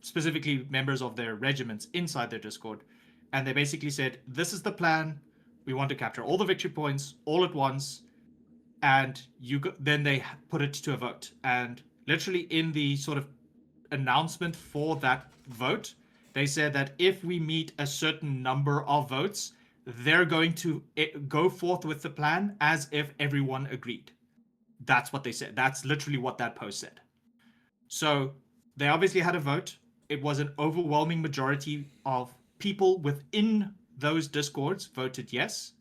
specifically members of their regiments inside their discord, and they basically said, this is the plan, we want to capture all the victory points all at once, and then they put it to a vote. And literally in the sort of announcement for that vote, they said that if we meet a certain number of votes, they're going to go forth with the plan as if everyone agreed. That's what they said. That's literally what that post said. So they obviously had a vote. It was an overwhelming majority of people within those discords voted yes.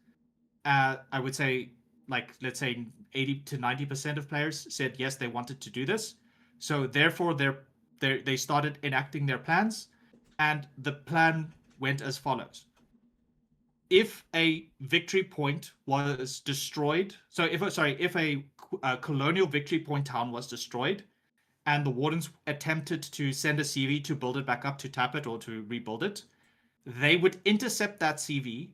I would say, like, let's say 80 to 90% of players said yes, they wanted to do this. So therefore, they started enacting their plans, and the plan went as follows. If a victory point was destroyed, so if a colonial victory point town was destroyed, and the wardens attempted to send a CV to build it back up, to tap it or to rebuild it, they would intercept that CV,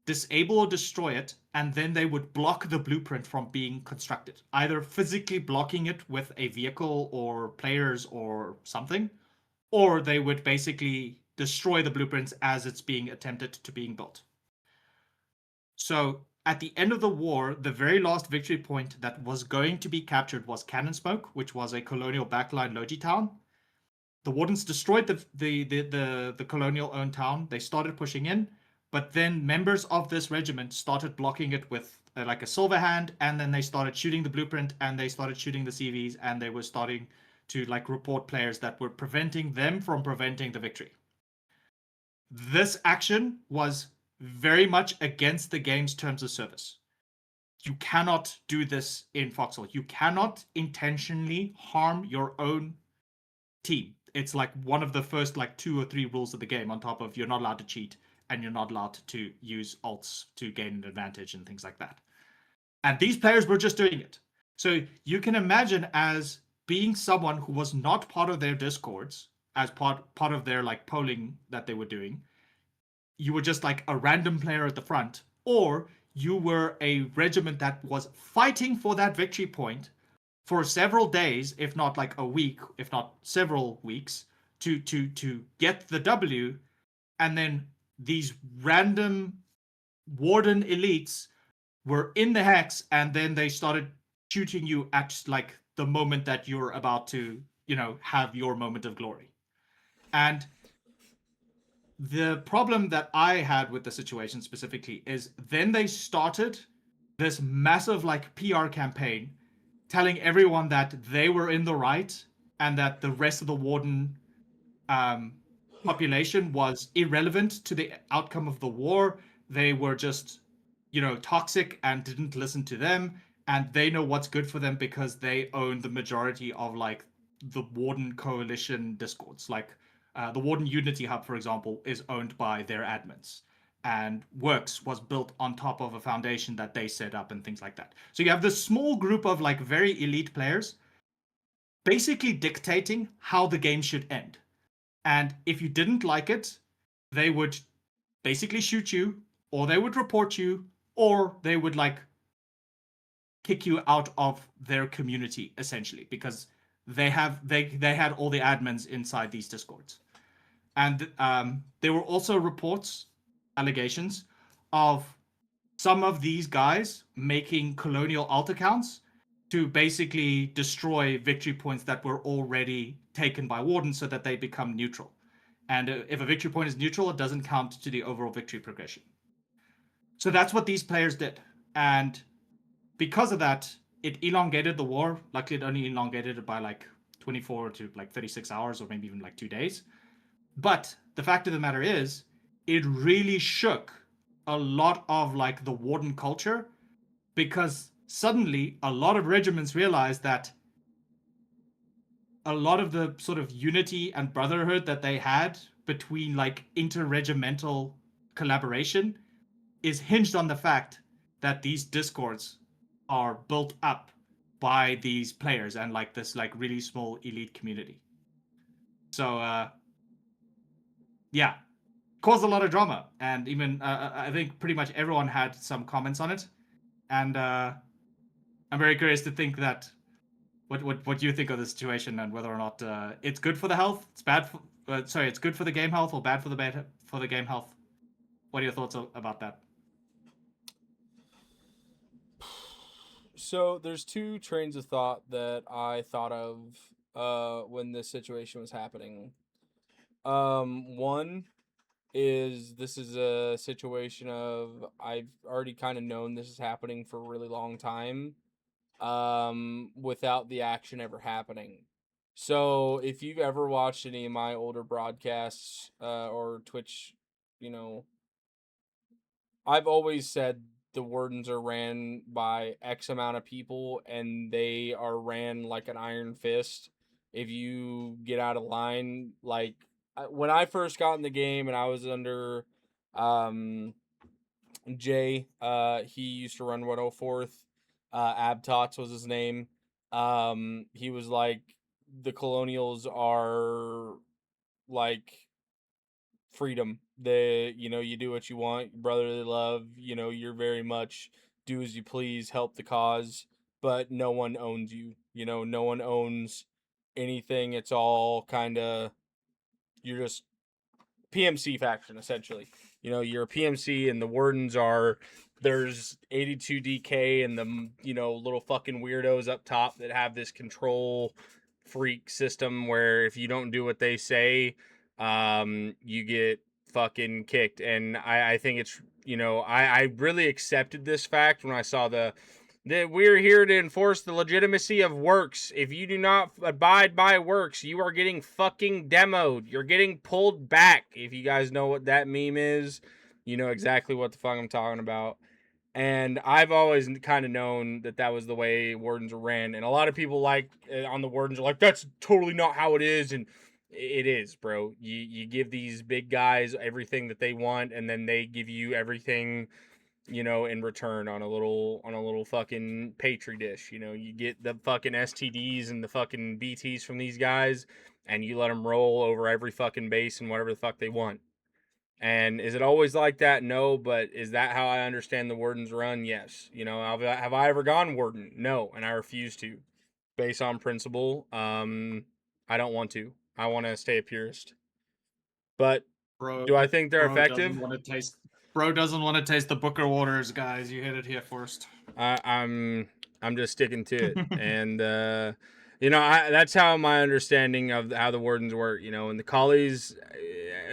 disable or destroy it, and then they would block the blueprint from being constructed, either physically blocking it with a vehicle or players or something, or they would basically destroy the blueprints as it's being attempted to being built. So at the end of the war, the very last victory point that was going to be captured was Cannon Smoke, which was a colonial backline Logi town. The wardens destroyed the colonial-owned town. They started pushing in, but then members of this regiment started blocking it with like a silver hand, and then they started shooting the blueprint, and they started shooting the CVs, and they were starting to like report players that were preventing them from preventing the victory. This action was very much against the game's terms of service. You cannot do this in Foxhole. You cannot intentionally harm your own team. It's like one of the first like 2 or 3 rules of the game, on top of you're not allowed to cheat and you're not allowed to use alts to gain an advantage and things like that. And these players were just doing it. So you can imagine, as being someone who was not part of their discords, as part of their like polling that they were doing, you were just like a random player at the front, or you were a regiment that was fighting for that victory point for several days, if not like a week, if not several weeks, to get the W, and then these random warden elites were in the hex, and then they started shooting you at like the moment that you're about to, have your moment of glory. And the problem that I had with the situation specifically is then they started this massive like PR campaign telling everyone that they were in the right and that the rest of the warden population was irrelevant to the outcome of the war. They were just, toxic and didn't listen to them, and they know what's good for them because they own the majority of like the warden coalition discords. Like the warden unity hub, for example, is owned by their admins, and Works was built on top of a foundation that they set up and things like that. So you have this small group of like very elite players basically dictating how the game should end. And if you didn't like it, they would basically shoot you, or they would report you, or they would like kick you out of their community, essentially, because they had all the admins inside these discords. And there were also reports, allegations of some of these guys making colonial alt accounts to basically destroy victory points that were already taken by wardens so that they become neutral. And if a victory point is neutral, it doesn't count to the overall victory progression. So that's what these players did. And because of that, it elongated the war. Luckily, it only elongated it by like 24 to like 36 hours, or maybe even like 2 days. But the fact of the matter is, it really shook a lot of like the warden culture, because suddenly a lot of regiments realized that a lot of the sort of unity and brotherhood that they had between like interregimental collaboration is hinged on the fact that these discords are built up by these players and like this like really small elite community. So yeah, caused a lot of drama, and even I think pretty much everyone had some comments on it. And I'm very curious to think that what you think of the situation, and whether or not it's good for the health, it's bad for it's good for the game health, or bad for the game health. What are your thoughts about that? So there's two trains of thought that I thought of when this situation was happening. One is this is a situation of I've already kind of known this is happening for a really long time, without the action ever happening. So if you've ever watched any of my older broadcasts, or Twitch, you know, I've always said the wardens are ran by X amount of people and they are ran like an iron fist. If you get out of line, like when I first got in the game and I was under um, Jay, he used to run 104th. Abtots was his name. He was like, the Colonials are like freedom. You do what you want, brotherly love. You're very much do as you please, help the cause, but no one owns you. No one owns anything. It's all kind of you're just PMC faction essentially. You're a PMC, and the wardens are there's 82 DK and the little fucking weirdos up top that have this control freak system where if you don't do what they say, you get fucking kicked. And I think it's I really accepted this fact when I saw that we're here to enforce the legitimacy of works. If you do not abide by works, you are getting fucking demoed. You're getting pulled back. If you guys know what that meme is, you know exactly what the fuck I'm talking about. And I've always kind of known that that was the way wardens are ran. And a lot of people on the wardens are like, that's totally not how it is. And it is, bro. You give these big guys everything that they want, and then they give you everything in return on a little fucking petri dish. You get the fucking STDs and the fucking BTs from these guys, and you let them roll over every fucking base and whatever the fuck they want. And is it always like that? No, but is that how I understand the wardens run? Yes. Have I ever gone warden? No, and I refuse to, based on principle. I don't want to. I want to stay a purist. But Bro, do I think they're bro doesn't effective? want to taste. Bro doesn't want to taste the Booker waters, guys. You hit it here first. I'm just sticking to it, and that's how my understanding of how the wardens work. And the collies,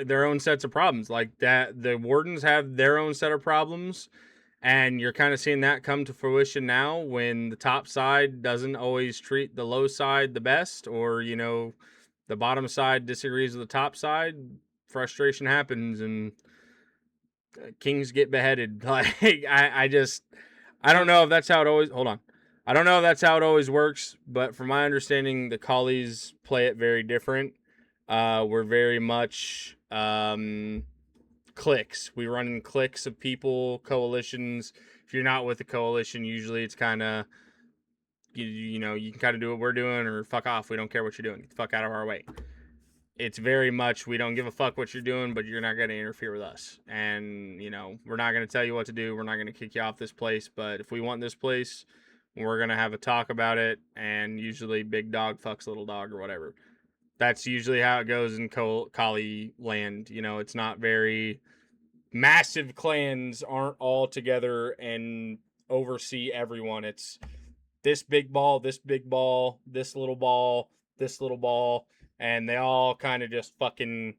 their own sets of problems like that. The wardens have their own set of problems, and you're kind of seeing that come to fruition now when the top side doesn't always treat the low side the best, or the bottom side disagrees with the top side. Frustration happens, and kings get beheaded. Like I don't know if that's how it always. Hold on. I don't know if that's how it always works, but from my understanding, the collies play it very different. We're very much cliques. We run in cliques of people, coalitions. If you're not with a coalition, usually it's kind of you can kind of do what we're doing or fuck off. We don't care what you're doing. Get the fuck out of our way. It's very much we don't give a fuck what you're doing, but you're not going to interfere with us. And, we're not going to tell you what to do. We're not going to kick you off this place. But if we want this place, we're going to have a talk about it. And usually big dog fucks little dog or whatever. That's usually how it goes in Kali land. It's not very massive clans aren't all together and oversee everyone. It's this big ball, this big ball, this little ball, this little ball, and they all kind of just fucking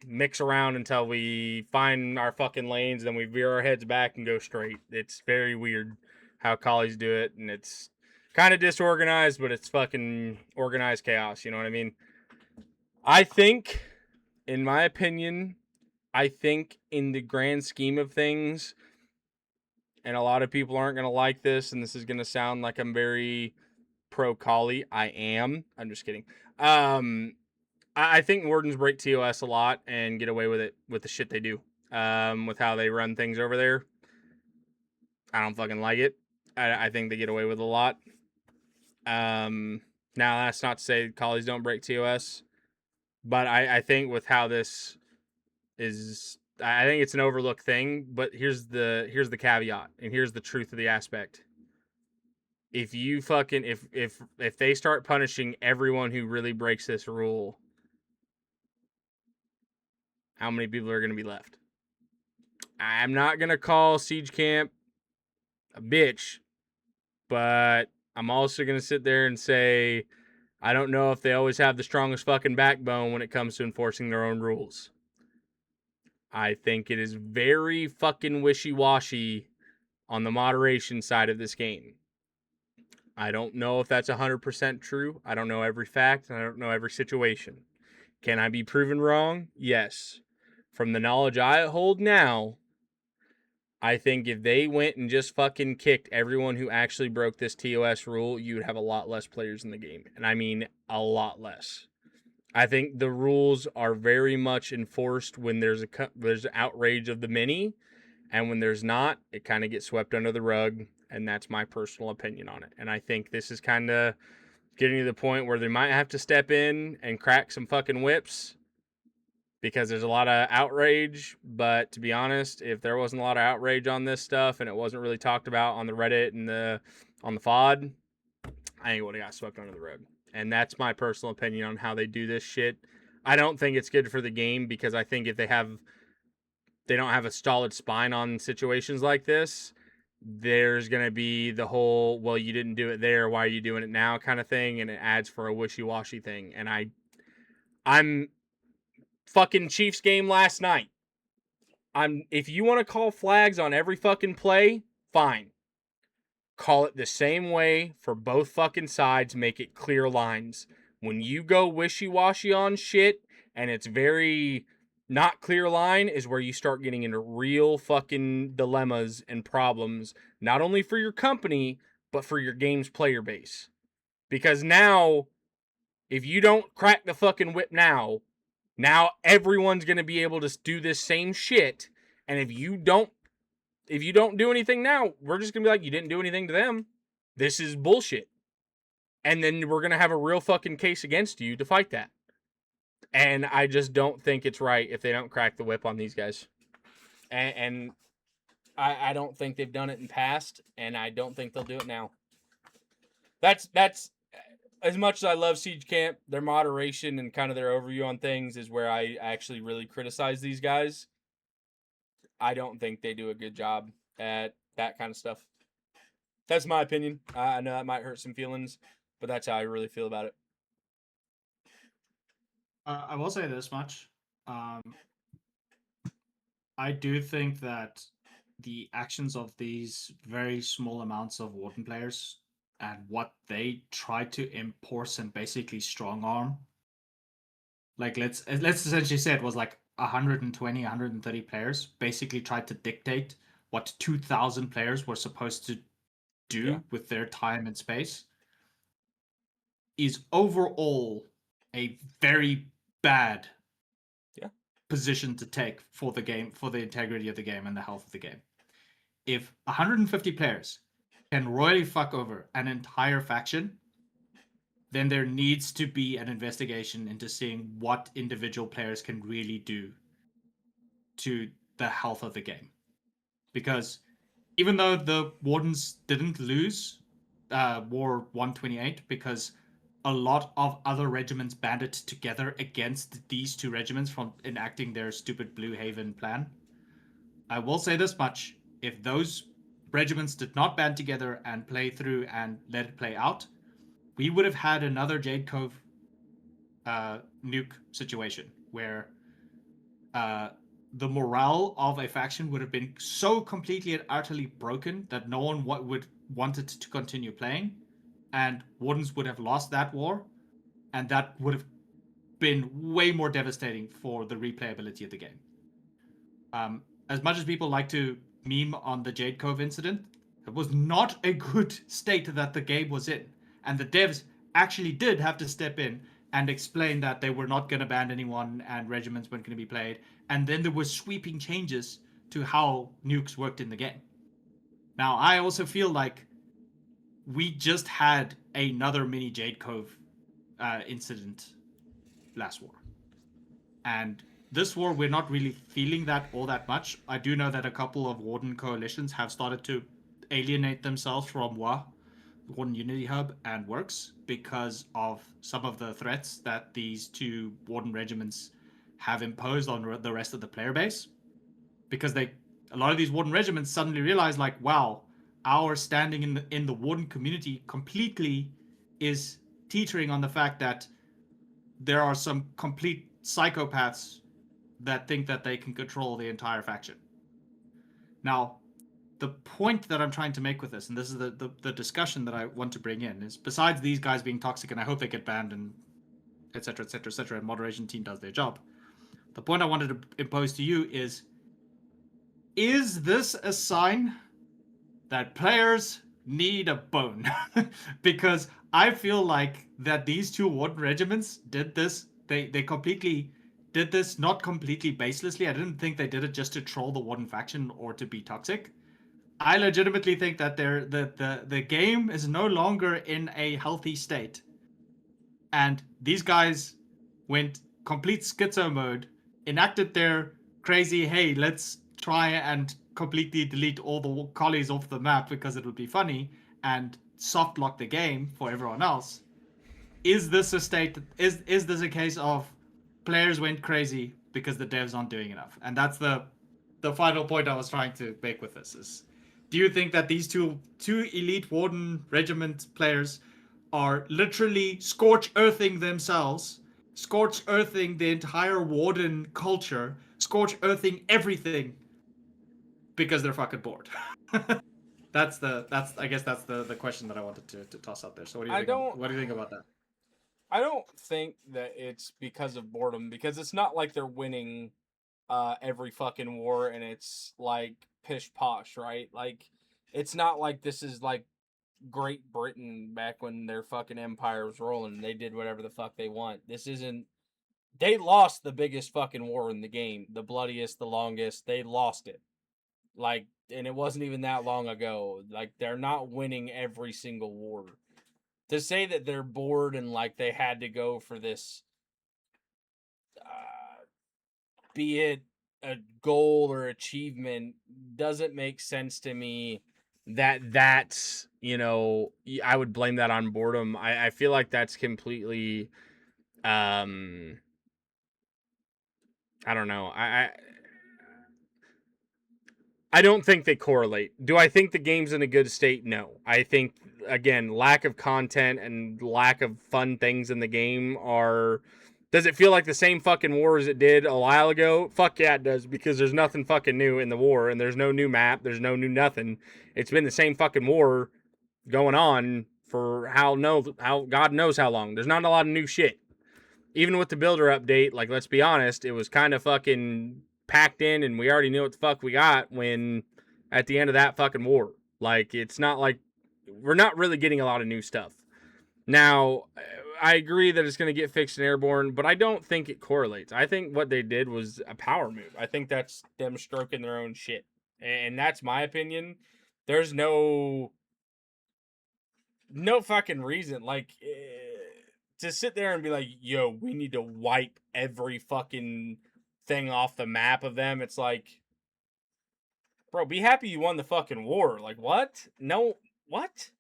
mix around until we find our fucking lanes, then we veer our heads back and go straight. It's very weird how collies do it, and it's kind of disorganized, but it's fucking organized chaos, you know what I mean? I think, in my opinion, I think in the grand scheme of things, and a lot of people aren't going to like this, and this is going to sound like I'm very pro collie. I am. I'm just kidding. I think wardens break TOS a lot and get away with it with the shit they do. With how they run things over there. I don't fucking like it. I think they get away with a lot. Now that's not to say collies don't break TOS, but I think with how this is, I think it's an overlooked thing. But here's the caveat, and here's the truth of the aspect. If you fucking if they start punishing everyone who really breaks this rule, how many people are going to be left? I'm not going to call Siege Camp a bitch, but I'm also going to sit there and say I don't know if they always have the strongest fucking backbone when it comes to enforcing their own rules. I think it is very fucking wishy-washy on the moderation side of this game. I don't know if that's 100% true. I don't know every fact, and I don't know every situation. Can I be proven wrong? Yes. From the knowledge I hold now, I think if they went and just fucking kicked everyone who actually broke this TOS rule, you would have a lot less players in the game. And I mean a lot less. I think the rules are very much enforced when there's outrage of the many, and when there's not, it kind of gets swept under the rug, and that's my personal opinion on it. And I think this is kind of getting to the point where they might have to step in and crack some fucking whips because there's a lot of outrage. But to be honest, if there wasn't a lot of outrage on this stuff and it wasn't really talked about on the Reddit and on the FOD, I think it would have got swept under the rug. And that's my personal opinion on how they do this shit. I don't think it's good for the game because I think if they don't have a solid spine on situations like this, there's going to be the whole, well, you didn't do it there, why are you doing it now kind of thing, and it adds for a wishy-washy thing. And I'm fucking Chiefs game last night. If you want to call flags on every fucking play, fine. Call it the same way for both fucking sides, make it clear lines. When you go wishy-washy on shit and it's very not clear line is where you start getting into real fucking dilemmas and problems, not only for your company, but for your game's player base. Because now, if you don't crack the fucking whip now everyone's going to be able to do this same shit. And if you don't do anything now, we're just going to be like, you didn't do anything to them. This is bullshit. And then we're going to have a real fucking case against you to fight that. And I just don't think it's right if they don't crack the whip on these guys. And I don't think they've done it in past, and I don't think they'll do it now. That's as much as I love Siege Camp, their moderation and kind of their overview on things is where I actually really criticize these guys. I don't think they do a good job at that kind of stuff. That's my opinion. I know that might hurt some feelings, but that's how I really feel about it. I will say this much. I do think that the actions of these very small amounts of Warden players and what they try to enforce and basically strong arm, like let's essentially say it was like 120, 130 players basically tried to dictate what 2,000 players were supposed to do with their time and space, is overall a very bad position to take for the game, for the integrity of the game and the health of the game. If 150 players can royally fuck over an entire faction, then there needs to be an investigation into seeing what individual players can really do to the health of the game. Because even though the Wardens didn't lose War 128 because a lot of other regiments banded together against these two regiments from enacting their stupid Blue Haven plan, I will say this much. If those regiments did not band together and play through and let it play out, we would have had another Jade Cove nuke situation where the morale of a faction would have been so completely and utterly broken that no one would wanted to continue playing, and Wardens would have lost that war, and that would have been way more devastating for the replayability of the game. As much as people like to meme on the Jade Cove incident, it was not a good state that the game was in, and the devs actually did have to step in and explain that they were not going to ban anyone and regiments weren't going to be played, and then there were sweeping changes to how nukes worked in the game. Now, I also feel like we just had another mini Jade Cove incident last war. And this war, we're not really feeling that all that much. I do know that a couple of Warden coalitions have started to alienate themselves from Warden Unity Hub and Works because of some of the threats that these two Warden regiments have imposed on the rest of the player base. Because a lot of these Warden regiments suddenly realize, like, wow, our standing in the warden community completely is teetering on the fact that there are some complete psychopaths that think that they can control the entire faction. Now, the point that I'm trying to make with this, and this is the discussion that I want to bring in, is besides these guys being toxic, and I hope they get banned and etc. etc. etc. and moderation team does their job. The point I wanted to impose to you is this a sign that players need a bone? Because I feel like that these two warden regiments did this. They completely did this, not completely baselessly. I didn't think they did it just to troll the warden faction or to be toxic. I legitimately think that the game is no longer in a healthy state. And these guys went complete schizo mode, enacted their crazy, hey, let's try and completely delete all the collies off the map because it would be funny, and soft lock the game for everyone else. Is this a state? Is this a case of players went crazy because the devs aren't doing enough? And that's the final point I was trying to make with this is, do you think that these two elite warden regiment players are literally scorch earthing themselves, scorch earthing the entire warden culture, scorch earthing everything because they're fucking bored? That's I guess that's the question that I wanted to toss out there. So what do you think? What do you think about that? I don't think that it's because of boredom, because it's not like they're winning every fucking war and it's like pish posh, right? Like, it's not like this is like Great Britain back when their fucking empire was rolling and they did whatever the fuck they want. This isn't. They lost the biggest fucking war in the game, the bloodiest, the longest. They lost it. Like, and it wasn't even that long ago. Like, they're not winning every single war. To say that they're bored and like they had to go for this, be it a goal or achievement, doesn't make sense to me. That's, I would blame that on boredom. I feel like that's completely, I don't know. I don't think they correlate. Do I think the game's in a good state? No. I think, again, lack of content and lack of fun things in the game are. Does it feel like the same fucking war as it did a while ago? Fuck yeah, it does, because there's nothing fucking new in the war, and there's no new map, there's no new nothing. It's been the same fucking war going on for how God knows how long. There's not a lot of new shit. Even with the builder update, like, let's be honest, it was kind of fucking packed in and we already knew what the fuck we got when at the end of that fucking war. Like, it's not like we're not really getting a lot of new stuff. Now, I agree that it's going to get fixed in Airborne, but I don't think it correlates. I think what they did was a power move. I think that's them stroking their own shit. And that's my opinion. There's no fucking reason. Like, to sit there and be like, yo, we need to wipe every fucking thing off the map of them. It's like, bro, be happy you won the fucking war. Like, what? No, what?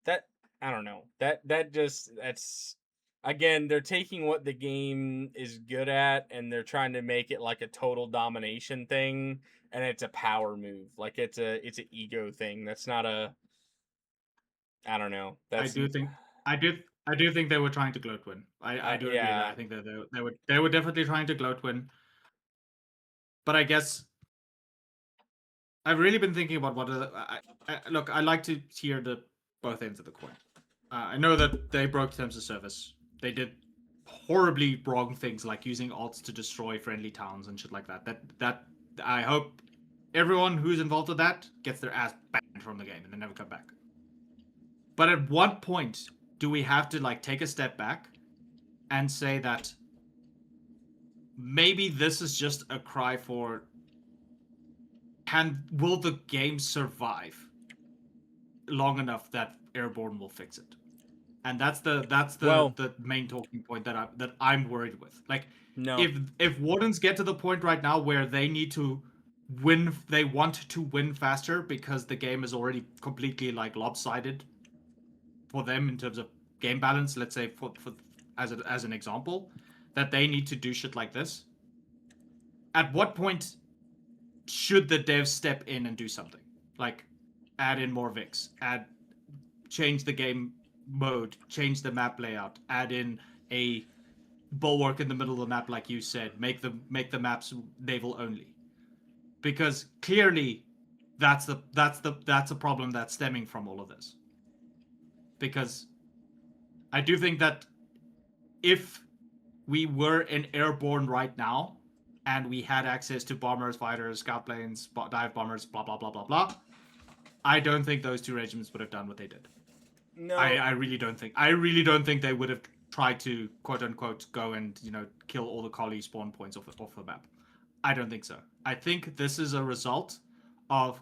That, I don't know. That's, again, they're taking what the game is good at and they're trying to make it like a total domination thing, and it's a power move. Like, it's an ego thing. That's not a, I don't know. That's, I do think they were trying to gloat win. I do agree that I think that they were definitely trying to gloat win. But I guess I've really been thinking about what look. I like to hear the both ends of the coin. I know that they broke terms of service. They did horribly wrong things like using alts to destroy friendly towns and shit like that. That I hope everyone who's involved with that gets their ass banned from the game and they never come back. But at what point do we have to like take a step back and say that maybe this is just a cry for will the game survive long enough that Airborne will fix it? And that's the main talking point that I'm worried with. Like, no. If Wardens get to the point right now where they need to win, they want to win faster because the game is already completely like lopsided for them in terms of game balance. Let's say for as an example, that they need to do shit like this. At what point should the devs step in and do something? Like, add in more Vix, change the game mode, change the map layout, add in a bulwark in the middle of the map, like you said, make the maps naval only, because clearly that's a problem that's stemming from all of this. Because I do think that if we were in airborne right now and we had access to bombers, fighters, scout planes, dive bombers, blah blah blah blah blah, I don't think those two regiments would have done what they did. No, I really don't think. I really don't think they would have tried to quote unquote go and kill all the collie spawn points off the map. I don't think so. I think this is a result of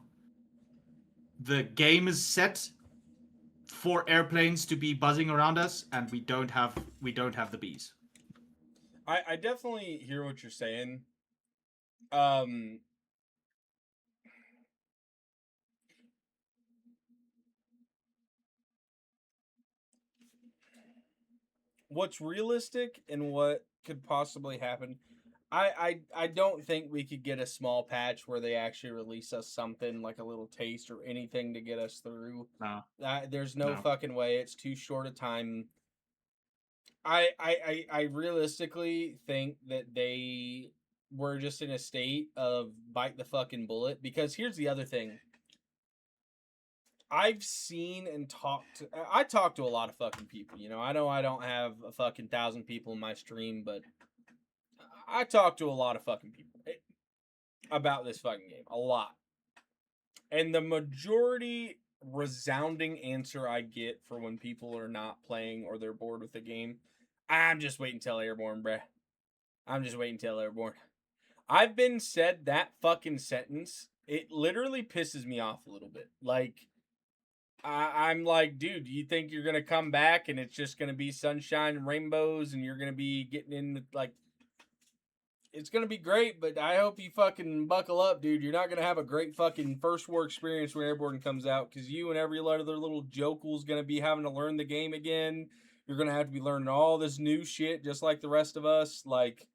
the game is set for airplanes to be buzzing around us, and we don't have the bees. I definitely hear what you're saying. Um, what's realistic and what could possibly happen? I don't think we could get a small patch where they actually release us something like a little taste or anything to get us through. No, There's no no. fucking way. It's too short a time. I realistically think that they were just in a state of bite the fucking bullet, because here's the other thing. I've seen and I talk to a lot of fucking people. I know I don't have a fucking 1,000 people in my stream, but I talk to a lot of fucking people about this fucking game. A lot. And the majority resounding answer I get for when people are not playing or they're bored with the game, I'm just waiting till Airborne, bruh. I'm just waiting till Airborne. I've been said that fucking sentence. It literally pisses me off a little bit. Like, I'm like, dude, do you think you're gonna come back and it's just gonna be sunshine and rainbows and you're gonna be getting in the, like, it's gonna be great, but I hope you fucking buckle up, dude. You're not gonna have a great fucking first war experience when Airborne comes out, because you and every other little jokel's gonna be having to learn the game again. You're gonna have to be learning all this new shit just like the rest of us. Like,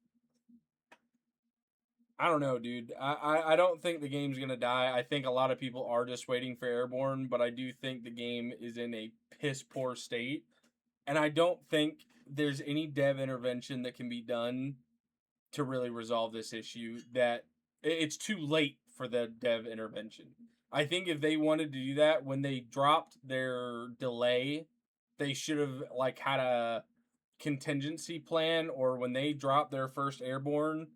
I don't know, dude. I don't think the game's gonna die. I think a lot of people are just waiting for Airborne, but I do think the game is in a piss poor state, and I don't think there's any dev intervention that can be done to really resolve this issue. That it's too late for the dev intervention. I think if they wanted to do that when they dropped their delay, they should have like had a contingency plan, or when they dropped their first Airborne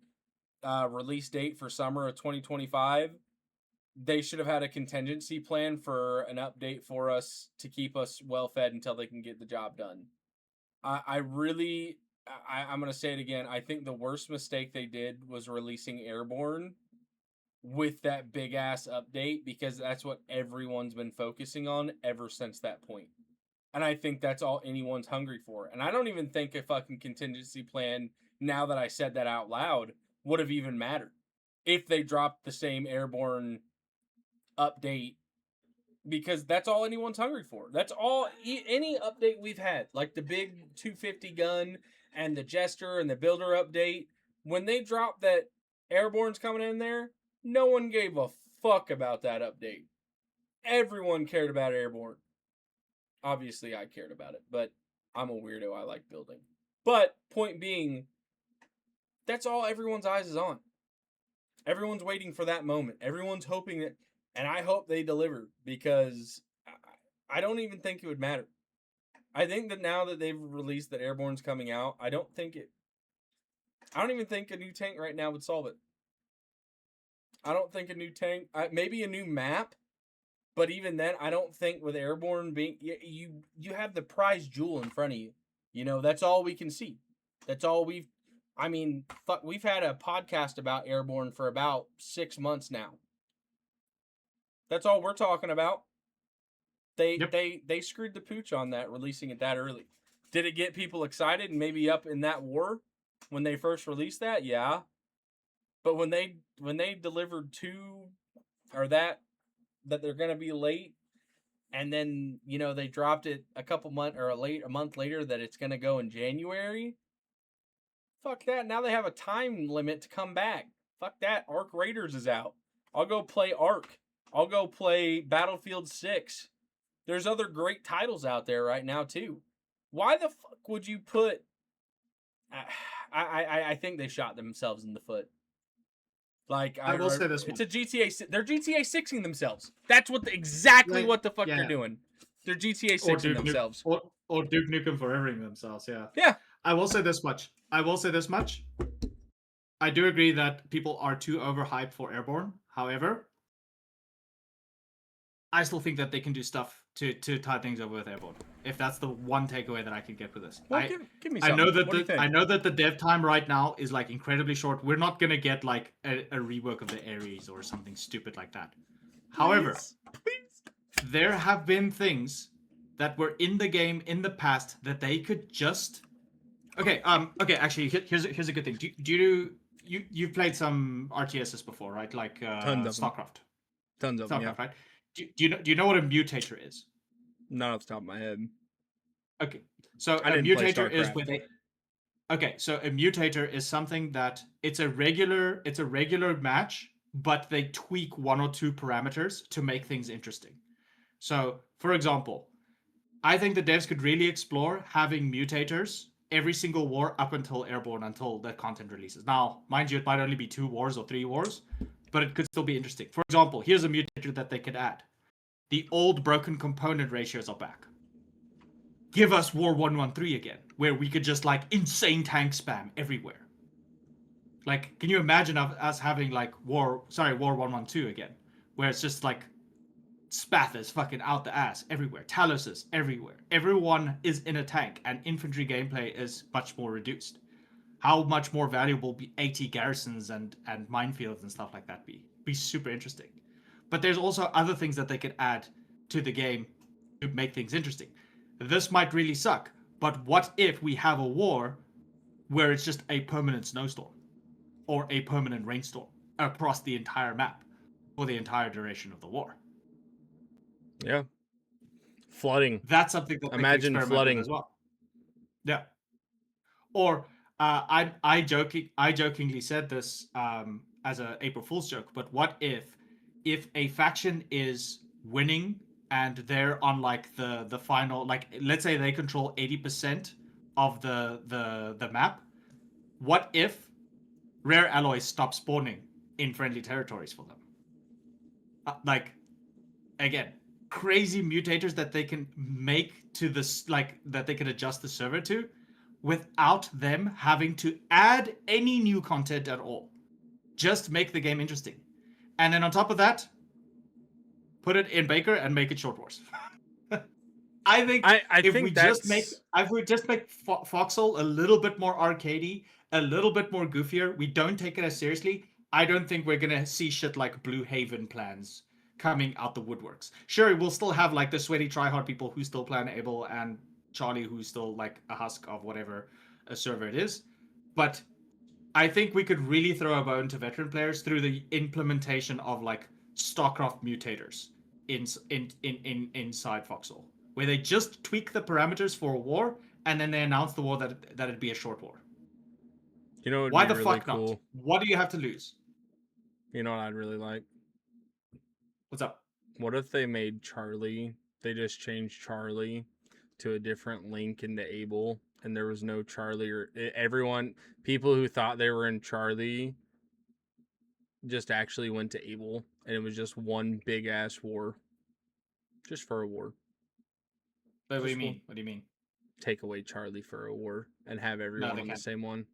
release date for summer of 2025, they should have had a contingency plan for an update for us to keep us well fed until they can get the job done. I really, I'm going to say it again. I think the worst mistake they did was releasing Airborne with that big ass update, because that's what everyone's been focusing on ever since that point. And I think that's all anyone's hungry for. And I don't even think a fucking contingency plan, now that I said that out loud, would have even mattered if they dropped the same Airborne update, because that's all anyone's hungry for. That's all any update we've had, like the big 250 gun and the Jester and the Builder update. When they dropped that Airborne's coming in there, no one gave a fuck about that update. Everyone cared about Airborne. Obviously, I cared about it, but I'm a weirdo. I like building. But point being, that's all everyone's eyes is on. Everyone's waiting for that moment. Everyone's hoping that, and I hope they deliver, because I don't even think it would matter. I think that now that they've released that Airborne's coming out, I don't even think a new tank right now would solve it. I don't think a new tank, maybe a new map, but even then, I don't think with Airborne being, you have the prize jewel in front of you. That's all we can see. That's all we've had a podcast about Airborne for about 6 months now. That's all we're talking about. They screwed the pooch on that, releasing it that early. Did it get people excited and maybe up in that war when they first released that? Yeah. But when they delivered that they're going to be late, and then they dropped it a month later that it's going to go in January. Fuck that. Now they have a time limit to come back. Fuck that. Arc Raiders is out. I'll go play Arc. I'll go play Battlefield 6. There's other great titles out there right now too. Why the fuck would you put? I think they shot themselves in the foot. Like I will say this it's one. a GTA. They're GTA 6ing themselves. That's exactly Like, what the fuck they're yeah, doing. They're GTA or 6ing Duke Nukem, themselves. or Duke Nukem forevering themselves. Yeah, Yeah. I will say this much. I do agree that people are too overhyped for Airborne. However, I still think that they can do stuff to tie things over with Airborne. If that's the one takeaway that I can get with this, Well, give me I something. know that What do you think? I know that the dev time right now is like incredibly short. We're not gonna get like a rework of the Ares or something stupid like that. However, Please. there have been things that were in the game in the past that they could just okay, actually here's a good thing. You've played some RTSs before, right? Like Tons of them. StarCraft. Tons of them. Yeah. StarCraft, right? Do you know what a mutator is? Not off the top of my head. Okay. So I a didn't play mutator is StarCraft. with a Okay, so a mutator is something that it's a regular match, but they tweak one or two parameters to make things interesting. So, for example, I think the devs could really explore having mutators every single war up until Airborne, until the content releases. Now, mind you, it might only be 2 wars or 3 wars, but it could still be interesting. For example, here's a mutator that they could add. The old broken component ratios are back. Give us War 113 again, where we could just like insane tank spam everywhere. Like, can you imagine us having like War 112 again, where it's just like Spath is fucking out the ass everywhere. Talos is everywhere. Everyone is in a tank, and infantry gameplay is much more reduced. How much more valuable be AT garrisons and minefields and stuff like that be super interesting. But there's also other things that they could add to the game to make things interesting. This might really suck, but what if we have a war where it's just a permanent snowstorm or a permanent rainstorm across the entire map for the entire duration of the war? Yeah. Flooding. That's something that they can Imagine experiment with flooding. as well. Yeah. Or I jokingly said this as a April Fool's joke, but what if a faction is winning and they're on like the final, like let's say they control 80% of the map, what if rare alloys stop spawning in friendly territories for them? Like, again, crazy mutators that they can make to this, like that they can adjust the server to without them having to add any new content at all. Just make the game interesting. And then on top of that, put it in Baker and make it Short Wars. I think I if think we just make that's Foxhole a little bit more arcadey, a little bit more goofier, we don't take it as seriously, I don't think we're gonna see shit like Blue Haven plans coming out the woodworks. Sure, we'll still have like the sweaty tryhard people who still plan Abel and Charlie who's still like a husk of whatever a server it is. But I think we could really throw a bone to veteran players through the implementation of like StarCraft mutators inside Foxhole, where they just tweak the parameters for a war and then they announce the war that it'd be a short war. it'd Why be the really fuck not? cool. What do you have to lose? You know what I'd really like? What's up? What if they made Charlie? They just changed Charlie to a different link into Able, and there was no Charlie or everyone. People who thought they were in Charlie just actually went to Able, and it was just one big ass war, just for a war. What do you Just mean? What do you mean? take away Charlie for a war and have everyone they on the can't. same one.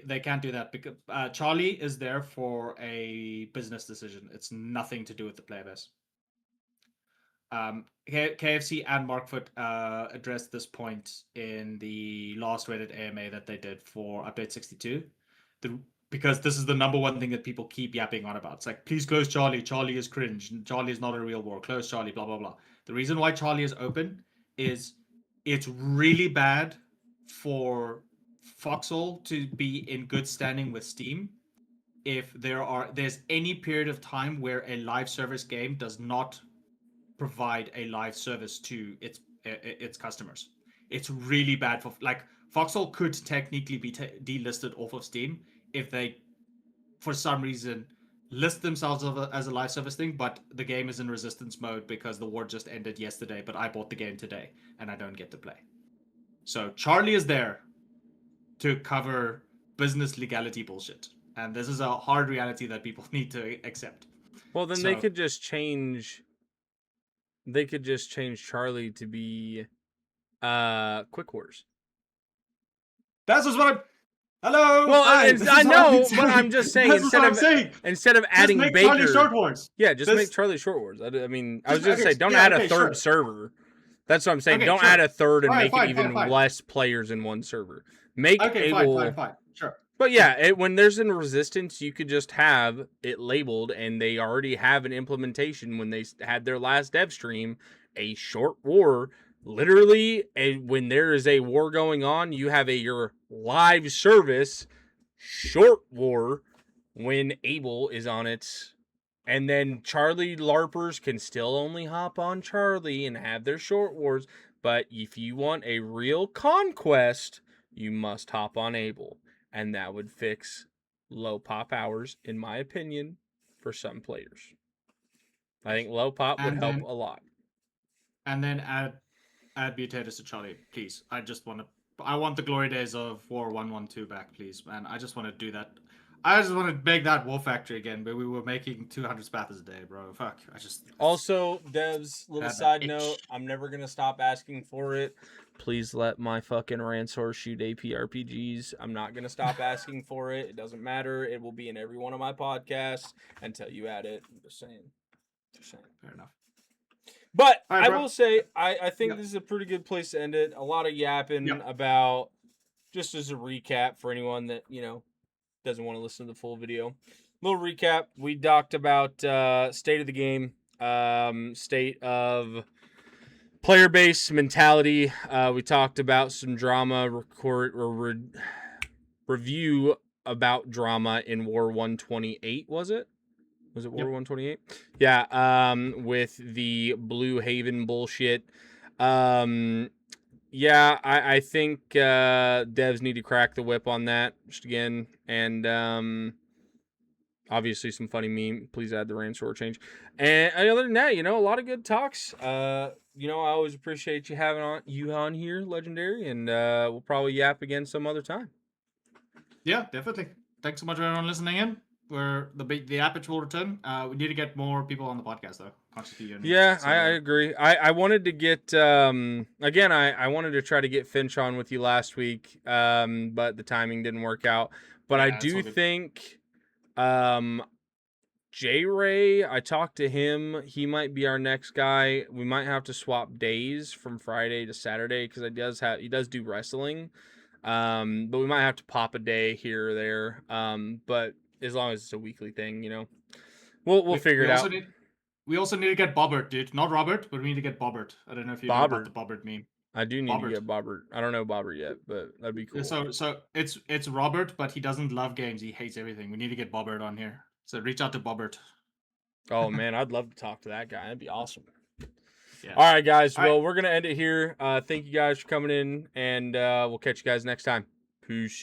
They can't do that because Charlie is there for a business decision. It's nothing to do with the player base. KFC and Markfoot addressed this point in the last Reddit AMA that they did for update 62. Because this is the number one thing that people keep yapping on about. It's like, please close Charlie. Charlie is cringe. Charlie is not a real war. Close Charlie, blah, blah, blah. The reason why Charlie is open is it's really bad for Foxhole to be in good standing with Steam if there's any period of time where a live service game does not provide a live service to its customers. It's really bad for like Foxhole could technically be delisted off of Steam if they, for some reason, list themselves as a live service thing, but the game is in resistance mode because the war just ended yesterday, but I bought the game today and I don't get to play. So Charlie is there to cover business legality bullshit. And this is a hard reality that people need to accept. Well, then they could just change. They could just change Charlie to be Quick Wars. That's just what I'm. Hello. Well, I know, but I'm just saying instead of adding just make Baker, Charlie Short Wars. Yeah, just make Charlie Short Wars. I mean, I was just saying, don't add a third server. That's what I'm saying. Don't add a third and make it even less players in one server. Make Able. Fine. Sure. But yeah, when there's in Resistance, you could just have it labeled, and they already have an implementation when they had their last dev stream, a short war. Literally, when there is a war going on, you have your live service short war when Able is on it. And then Charlie LARPers can still only hop on Charlie and have their short wars. But if you want a real conquest, you must hop on Able. And that would fix low pop hours, in my opinion, for some players. I think low pop would help a lot. And then add Butatus to Charlie, please. I want the glory days of War 112 back, please, man. I just want to do that. I just want to make that War Factory again, but we were making 200 spathers a day, bro. Fuck. Also, devs, little side note, I'm never going to stop asking for it. Please let my fucking Ransor shoot AP RPGs. I'm not going to stop asking for it. It doesn't matter. It will be in every one of my podcasts until you add it. I'm just saying. Fair enough. But right, I will say, I think this is a pretty good place to end it. A lot of yapping about, just as a recap for anyone that, doesn't want to listen to the full video. Little recap. We talked about state of the game, state of player base mentality. We talked about some drama, review about drama in War 128, was it? Was it War 128? Yeah, with the Blue Haven bullshit. Yeah, I think devs need to crack the whip on that just again. And obviously some funny meme. Please add the Ransor change. And other than that, a lot of good talks. I always appreciate you having you on here, Legendary. And we'll probably yap again some other time. Yeah, definitely. Thanks so much for everyone listening in. Where the aperture will return. We need to get more people on the podcast though. I agree. I wanted to get again. I wanted to try to get Finch on with you last week, but the timing didn't work out. But I do think J Ray. I talked to him. He might be our next guy. We might have to swap days from Friday to Saturday because he does do wrestling. But we might have to pop a day here or there. But as long as it's a weekly thing, we'll figure it out. We also need to get Bobbert, dude. Not Robert, but we need to get Bobbert. I don't know if you know about the Bobbert meme. I do need to get Bobbert. I don't know Bobbert yet, but that'd be cool. So it's Robert, but he doesn't love games. He hates everything. We need to get Bobbert on here. So reach out to Bobbert. Oh man, I'd love to talk to that guy. That'd be awesome. Yeah. All right, guys. Well, we're gonna end it here. Thank you guys for coming in, and we'll catch you guys next time. Peace.